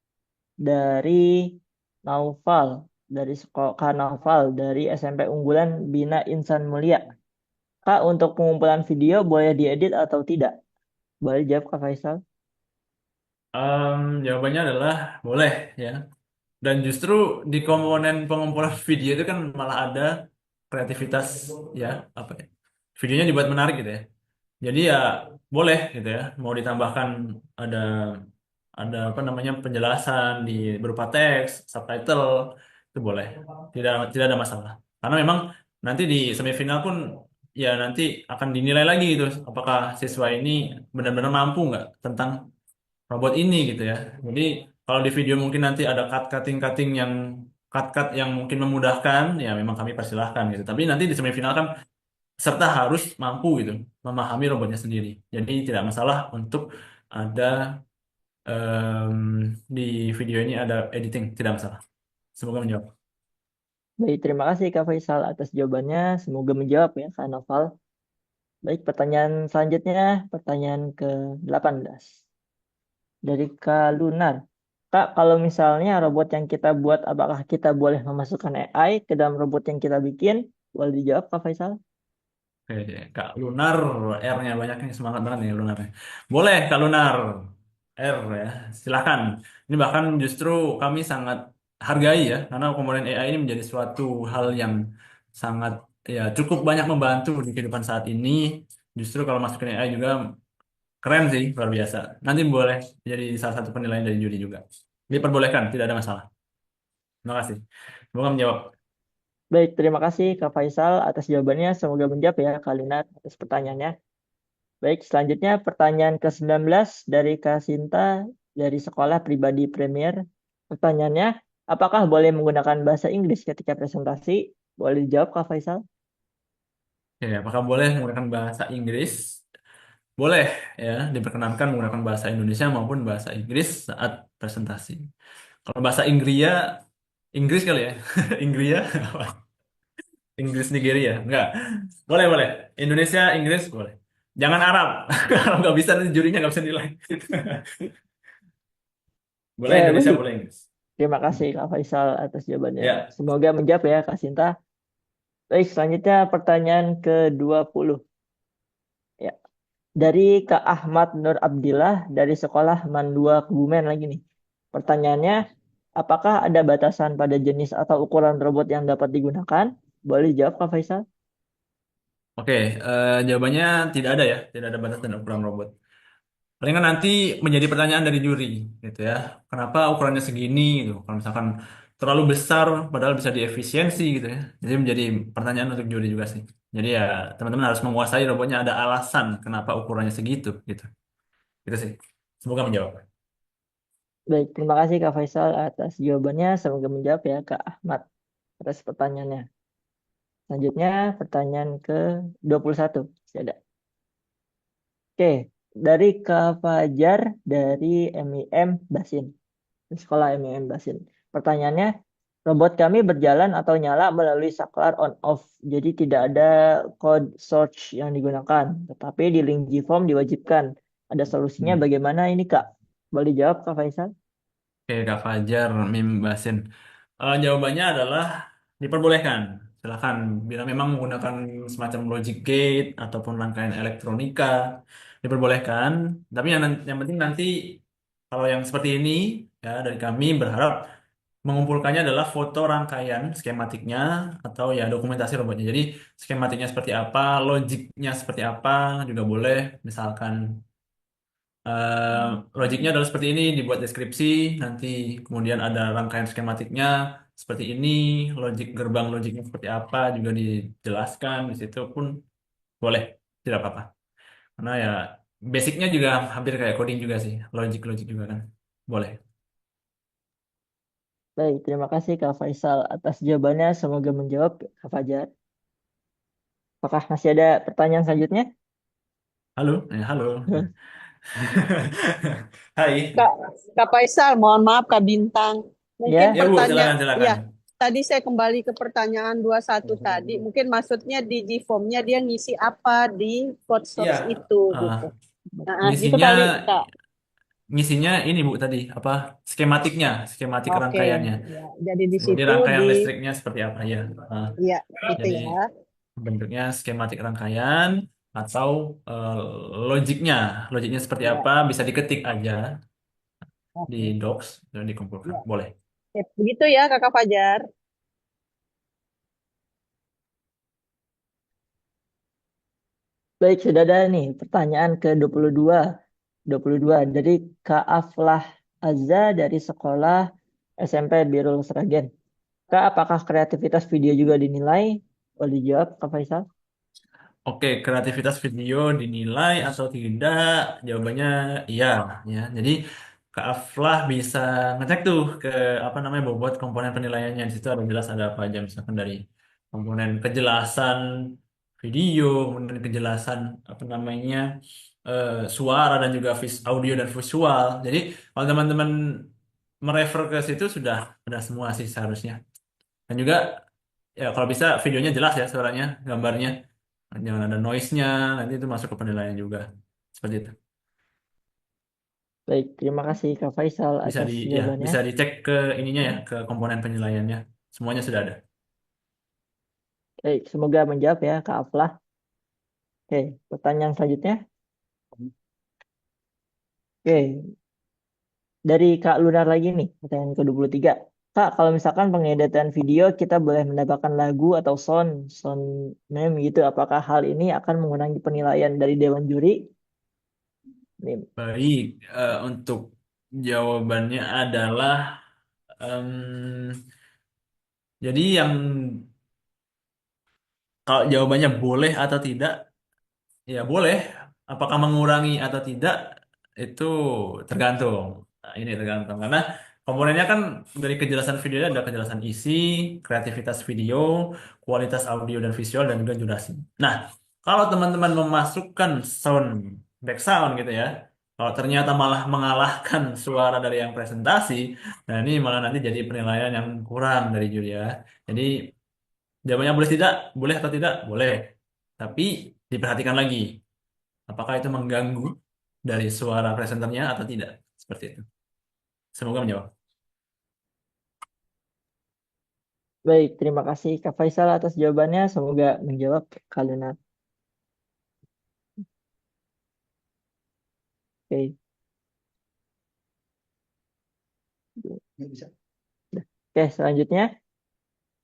A: dari Naufal dari sekolah Kak Naufal dari SMP Unggulan Bina Insan Mulia. Kak, untuk pengumpulan video boleh diedit atau tidak? Boleh jawab Kak Faisal?
E: Jawabannya adalah boleh ya. Dan justru di komponen pengumpulan video itu kan malah ada kreativitas ya, apa ya? Videonya dibuat menarik gitu ya. Jadi ya boleh gitu ya. Mau ditambahkan ada apa namanya penjelasan di berupa teks, subtitle itu boleh. Tidak tidak ada masalah. Karena memang nanti di semifinal pun ya nanti akan dinilai lagi gitu apakah siswa ini benar-benar mampu nggak tentang robot ini gitu ya. Jadi kalau di video mungkin nanti ada cut-cut yang mungkin memudahkan, ya memang kami persilahkan gitu. Tapi nanti di semifinal kan peserta harus mampu gitu memahami robotnya sendiri. Jadi tidak masalah untuk ada em, di video ini ada editing, tidak masalah. Semoga menjawab.
A: Baik, terima kasih Kak Faisal atas jawabannya. Semoga menjawab ya Kak Naufal. Baik, pertanyaan selanjutnya, pertanyaan ke-18 dari Kak Lunar. Kak, kalau misalnya robot yang kita buat, apakah kita boleh memasukkan AI ke dalam robot yang kita bikin? Boleh dijawab Kak Faisal?
E: Oke, Kak Lunar, R-nya banyak nih, semangat banget nih Lunarnya. Boleh Kak Lunar, R ya, silakan. Ini bahkan justru kami sangat hargai ya, karena komponen AI ini menjadi suatu hal yang sangat ya cukup banyak membantu di kehidupan saat ini. Justru kalau masukin AI juga keren sih, luar biasa. Nanti boleh jadi salah satu penilaian dari juri juga. Diperbolehkan, tidak ada masalah. Terima kasih. Semoga menjawab.
A: Baik, terima kasih Kak Faisal atas jawabannya. Semoga menjawab ya Kak Lunar atas pertanyaannya. Baik, selanjutnya pertanyaan ke-19 dari Kak Sinta dari Sekolah Pribadi Premier. Pertanyaannya, apakah boleh menggunakan bahasa Inggris ketika presentasi? Boleh dijawab Kak Faisal?
E: Oke, apakah boleh menggunakan bahasa Inggris? boleh ya diperkenankan menggunakan bahasa Indonesia maupun bahasa Inggris saat presentasi. Kalau bahasa Inggris kali ya, Inggris Inggris Nigeria, enggak. Boleh, boleh. Indonesia, Inggris, boleh. Jangan Arab. Arab nggak bisa, nanti jurinya nggak bisa nilai. Boleh Indonesia,
A: Baik.
E: boleh Inggris.
A: Terima kasih Kak Faisal atas jawabannya.
E: Ya,
A: Semoga menjawab ya Kak Sinta. Baik, selanjutnya pertanyaan ke-20. Ya. Dari Kak Ahmad Nur Abdillah dari Sekolah Mandua Kebumen lagi nih. Pertanyaannya, apakah ada batasan pada jenis atau ukuran robot yang dapat digunakan? Boleh jawab Kak Faisal?
E: oke. Jawabannya tidak ada ya, tidak ada batas dan ukuran robot. Palingan nanti menjadi pertanyaan dari juri, gitu ya. Kenapa ukurannya segini, gitu. Kalau misalkan terlalu besar, padahal bisa diefisiensi, gitu ya. Jadi menjadi pertanyaan untuk juri juga sih. Jadi ya teman-teman harus menguasai robotnya, ada alasan kenapa ukurannya segitu, gitu. Gitu sih. Semoga menjawab.
A: Baik, terima kasih Kak Faisal atas jawabannya. Semoga menjawab ya Kak Ahmad atas pertanyaannya. Selanjutnya pertanyaan ke-21. Masih ada. Oke, dari Kak Fajar dari MIM Basin. Sekolah MIM Basin. Pertanyaannya, robot kami berjalan atau nyala melalui saklar on off. Jadi tidak ada code search yang digunakan. Tetapi di link GForm diwajibkan. Ada solusinya bagaimana ini Kak? Boleh jawab Kak Faisal?
E: Oke, Kak Fajar, Mim Basin. Jawabannya adalah diperbolehkan. Silakan, bila memang menggunakan semacam logic gate ataupun rangkaian elektronika, diperbolehkan. Tapi yang penting nanti kalau yang seperti ini, ya dari kami berharap mengumpulkannya adalah foto rangkaian skematiknya atau ya dokumentasi robotnya. Jadi skematiknya seperti apa, logiknya seperti apa juga boleh. Misalkan Eh, logiknya adalah seperti ini, dibuat deskripsi, nanti kemudian ada rangkaian skematiknya seperti ini, gerbang logiknya seperti apa juga dijelaskan di situ pun boleh, tidak apa-apa. Karena ya basicnya juga hampir kayak coding juga sih, logik juga kan, boleh.
A: Baik, terima kasih Kak Faisal atas jawabannya. Semoga menjawab Kak Fajar. Apakah masih ada pertanyaan selanjutnya?
E: Halo, halo. Hai.
D: Kak, Kak Faisal, mohon maaf Kak Bintang. Mungkin
A: Ya,
E: Ya Bu,
D: pertanyaan,
E: silakan.
D: ya, tadi saya kembali ke pertanyaan 21 tadi. Mungkin maksudnya di G-form-nya dia ngisi apa di code
E: Iya,
D: source itu
E: eh,
D: gitu. Nah, gitu
E: ngisinya
D: kali Kak.
E: ngisinya ini Bu tadi apa skematiknya, skematik
D: Oke,
E: rangkaiannya.
D: ya, jadi di
E: Jadi
D: situ
E: rangkaian
D: di
E: listriknya seperti apa ya?
D: ya gitu
E: Jadi
D: ya.
E: bentuknya skematik rangkaian atau eh, logiknya, logiknya seperti
D: Ya,
E: apa bisa diketik aja di
D: oke.
E: docs dan dikumpulkan.
D: Ya,
E: Boleh.
D: oke. Begitu ya Kakak Fajar.
A: baik sudah ada nih pertanyaan ke-22. 22 dari Kak Aflah Azza dari sekolah SMP Birul Seragen. Kak, apakah kreativitas video juga dinilai? Boleh dijawab, Kak Faisal?
E: Oke, kreativitas video dinilai atau tidak? Jawabannya iya, ya. Jadi Kak Aflah bisa ngecek tuh ke apa namanya bobot komponen penilaiannya. Di situ ada jelas ada apa aja misalkan dari komponen kejelasan video, kemudian kejelasan apa namanya suara dan juga audio dan visual. Jadi kalau teman-teman merefer ke situ sudah semua sih seharusnya. Dan juga ya kalau bisa videonya jelas ya suaranya, gambarnya. Jangan ada noise-nya, nanti itu masuk ke penilaian juga. Seperti itu.
A: Baik, terima kasih Kak Faisal
E: Bisa
A: atas
E: ya,
A: jawabannya.
E: bisa dicek ke ininya ya, ke komponen penilaiannya. Semuanya sudah ada.
A: Baik, semoga menjawab ya Kak Aflah. Oke, pertanyaan selanjutnya. Oke, dari Kak Lunar lagi nih, pertanyaan ke-23. Kak, kalau misalkan pengeditan video kita boleh mendapatkan lagu atau sound name gitu, apakah hal ini akan mengurangi penilaian dari Dewan Juri? Nih,
E: Baik, untuk jawabannya adalah em, jadi yang kalau jawabannya boleh atau tidak, ya boleh. Apakah mengurangi atau tidak itu tergantung. Nah, ini tergantung karena komponennya kan dari kejelasan videonya ada kejelasan isi, kreativitas video, kualitas audio dan visual dan juga durasi. Nah, kalau teman-teman memasukkan sound back sound gitu ya. Kalau ternyata malah mengalahkan suara dari yang presentasi, nah ini malah nanti jadi penilaian yang kurang dari juri ya. Jadi jawabannya boleh tidak, boleh atau tidak, boleh. Tapi diperhatikan lagi, apakah itu mengganggu dari suara presenternya atau tidak. Seperti itu. Semoga menjawab.
A: Baik, terima kasih Kak Faisal atas jawabannya. Semoga menjawab Kak Luna. Oke. Oke, selanjutnya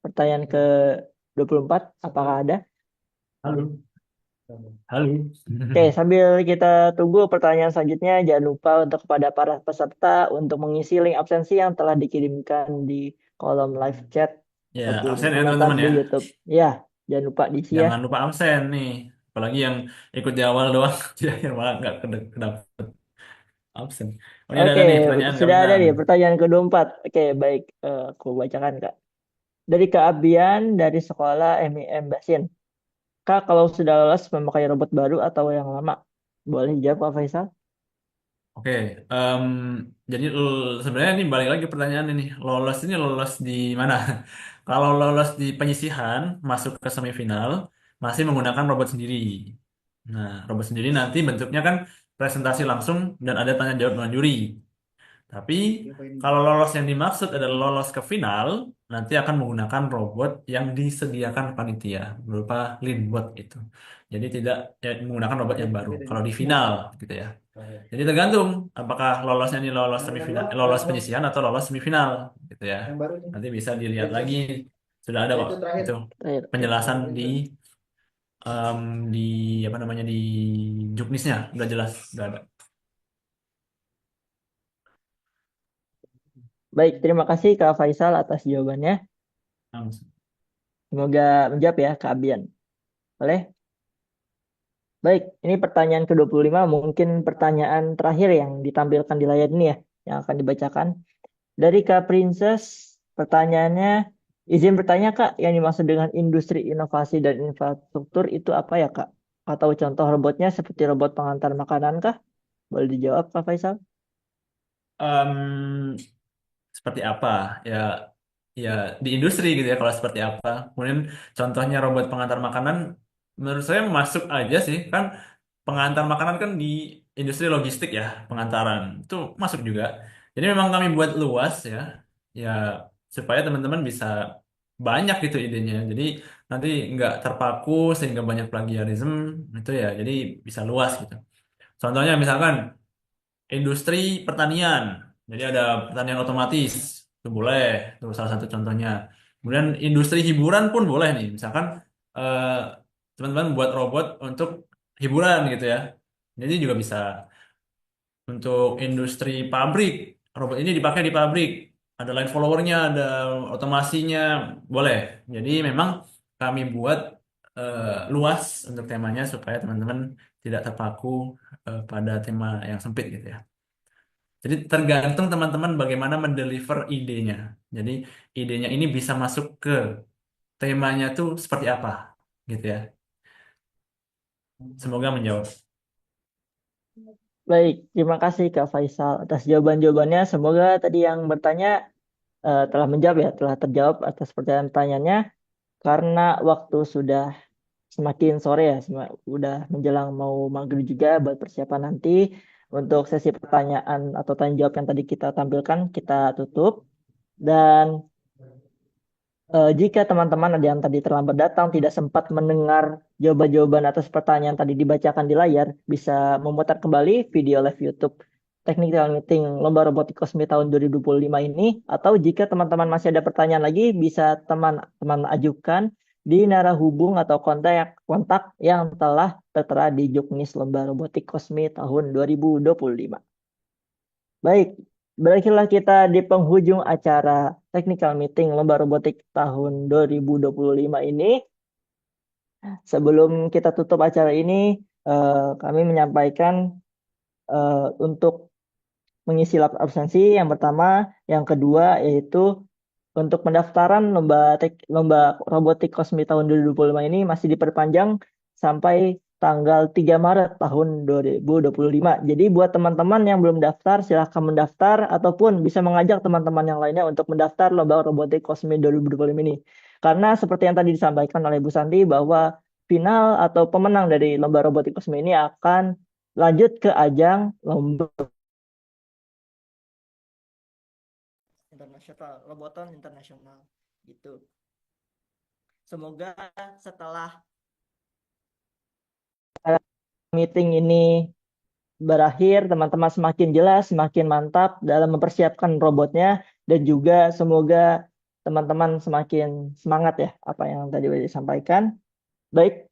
A: pertanyaan ke-24. Apakah ada?
E: Halo. Halo.
A: Oke, sambil kita tunggu pertanyaan selanjutnya, jangan lupa untuk kepada para peserta untuk mengisi link absensi yang telah dikirimkan di kolom live chat
E: Ya,
A: ataupun
E: absen ya
A: komentar
E: teman-teman
A: di
E: ya.
A: YouTube. Ya, jangan lupa diisi ya.
E: Jangan lupa absen nih. Apalagi yang ikut di awal doang. Di akhir malah nggak kedapet absen. Oh, ini
A: Oke,
E: ada nih pertanyaan Kak
A: sudah ada
E: Bintang.
A: nih pertanyaan ke-24. Oke, baik. Aku bacakan, Kak. Dari Kak Abian dari sekolah MIM Basin. Kak, kalau sudah lolos memakai robot baru atau yang lama? Boleh jawab, Kak Faisal?
E: Oke, em, jadi sebenarnya ini balik lagi pertanyaan ini. Lolos ini lolos di mana? Kalau lolos di penyisihan, masuk ke semifinal, masih menggunakan robot sendiri. Nah, robot sendiri nanti bentuknya kan presentasi langsung dan ada tanya jawab dengan juri. Tapi kalau lolos yang dimaksud adalah lolos ke final, nanti akan menggunakan robot yang disediakan panitia berupa Linbot itu. Jadi tidak ya, menggunakan robot yang baru. Kalau di final gitu ya. Jadi tergantung apakah lolosnya ini lolos semifinal, lolos penyisihan atau lolos semifinal gitu ya. Nanti bisa dilihat lagi. Sudah ada kok itu
A: Terakhir.
E: penjelasan em, di apa namanya di juknisnya udah jelas, udah ada.
A: Baik, terima kasih Kak Faisal atas jawabannya.
E: Langsung.
A: Semoga menjawab ya, Kak Abian. Boleh? Baik, ini pertanyaan ke-25, mungkin pertanyaan terakhir yang ditampilkan di layar ini ya, yang akan dibacakan. Dari Kak Princess, pertanyaannya, izin bertanya Kak, yang dimaksud dengan industri inovasi dan infrastruktur itu apa ya Kak? Atau contoh robotnya seperti robot pengantar makanan kah? Boleh dijawab Kak Faisal?
E: Em, Seperti apa ya, ya di industri gitu ya, kalau seperti apa. Kemudian contohnya robot pengantar makanan menurut saya masuk aja sih, kan pengantar makanan kan di industri logistik ya, pengantaran itu masuk juga. Jadi memang kami buat luas ya, ya supaya teman-teman bisa banyak gitu idenya, jadi nanti nggak terpaku sehingga banyak plagiarisme itu ya, jadi bisa luas gitu. Contohnya misalkan industri pertanian. Jadi ada pertanian otomatis, itu boleh, itu salah satu contohnya. Kemudian industri hiburan pun boleh nih, misalkan eh, teman-teman buat robot untuk hiburan gitu ya. Jadi juga bisa. Untuk industri pabrik, robot ini dipakai di pabrik. Ada line followernya, ada otomasinya, boleh. Jadi memang kami buat luas untuk temanya supaya teman-teman tidak terpaku pada tema yang sempit gitu ya. Jadi tergantung teman-teman bagaimana mendeliver idenya. Jadi idenya ini bisa masuk ke temanya tuh seperti apa, gitu ya. Semoga menjawab.
A: Baik, terima kasih Kak Faisal atas jawaban-jawabannya. Semoga tadi yang bertanya telah menjawab ya, telah terjawab atas pertanyaan-pertanyaannya. Karena waktu sudah semakin sore ya, udah menjelang mau maghrib juga buat persiapan nanti. Untuk sesi pertanyaan atau tanya jawab yang tadi kita tampilkan, kita tutup. Dan jika teman-teman ada yang tadi terlambat datang, tidak sempat mendengar jawaban-jawaban atas pertanyaan tadi dibacakan di layar, bisa memutar kembali video live YouTube Technical Meeting Lomba Robotik Kosmi tahun 2025 ini. Atau jika teman-teman masih ada pertanyaan lagi, bisa teman-teman ajukan di narahubung atau kontak yang telah tertera di juknis Lomba Robotik Kosmi tahun 2025. Baik, berakhirlah kita di penghujung acara Technical Meeting Lomba Robotik tahun 2025 ini. Sebelum kita tutup acara ini, kami menyampaikan untuk mengisi absensi yang pertama, yang kedua yaitu untuk pendaftaran lomba robotik Kosmi tahun 2025 ini masih diperpanjang sampai tanggal 3 Maret tahun 2025. Jadi buat teman-teman yang belum daftar, silahkan mendaftar ataupun bisa mengajak teman-teman yang lainnya untuk mendaftar Lomba Robotik Cosmi 2025 ini. Karena seperti yang tadi disampaikan oleh Bu Santi bahwa final atau pemenang dari Lomba Robotik Cosmi ini akan lanjut ke ajang Lomba Internasional, Roboton Internasional gitu. Semoga setelah meeting ini berakhir, teman-teman semakin jelas, semakin mantap dalam mempersiapkan robotnya, dan juga semoga teman-teman semakin semangat ya, apa yang tadi sudah disampaikan. Baik,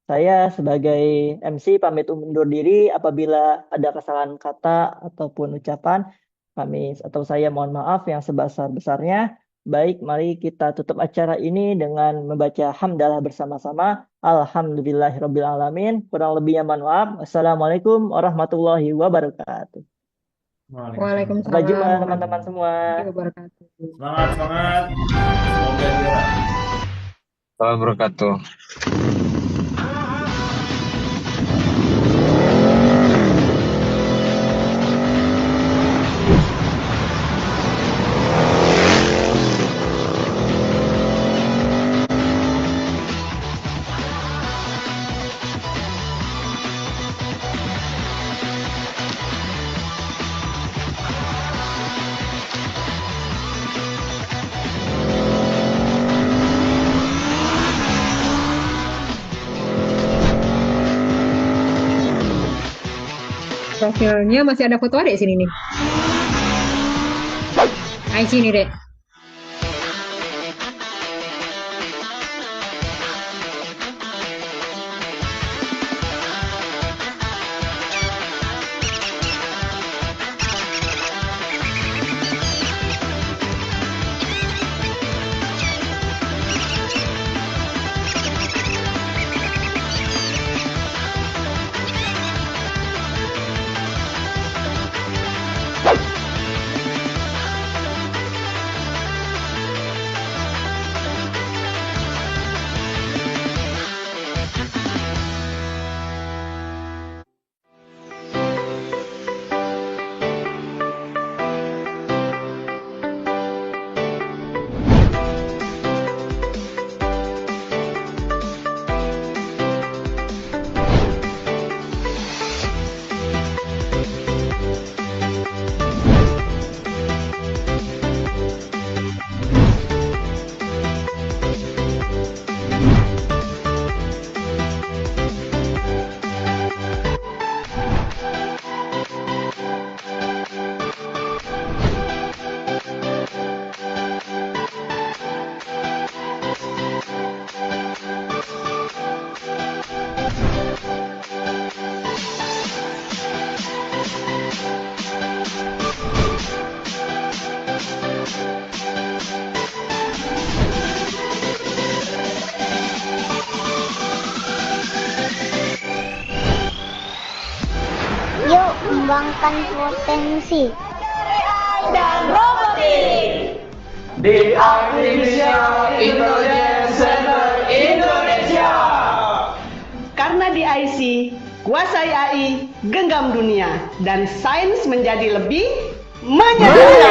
A: saya sebagai MC pamit undur diri. Apabila ada kesalahan kata ataupun ucapan, saya mohon maaf yang sebesar-besarnya. Baik, mari kita tutup acara ini dengan membaca hamdalah bersama-sama. Alhamdulillahirrabbilalamin. Kurang lebihnya mohon maaf. Assalamualaikum warahmatullahi wabarakatuh.
C: Waalaikumsalam
A: Sampai jumpa teman-teman
C: warahmatullahi
A: semua.
C: wabarakatuh.
E: Semangat, semangat. Semoga juara.
B: Assalamualaikum wabarakatuh.
C: Profilnya masih ada foto adek sini nih. Ay, sini dek.
G: Yuk kembangkan potensi
H: dan robotik di Artificial Intelligence Center Indonesia.
I: Karena di IC, kuasai AI, genggam dunia, dan sains menjadi lebih menyenangkan.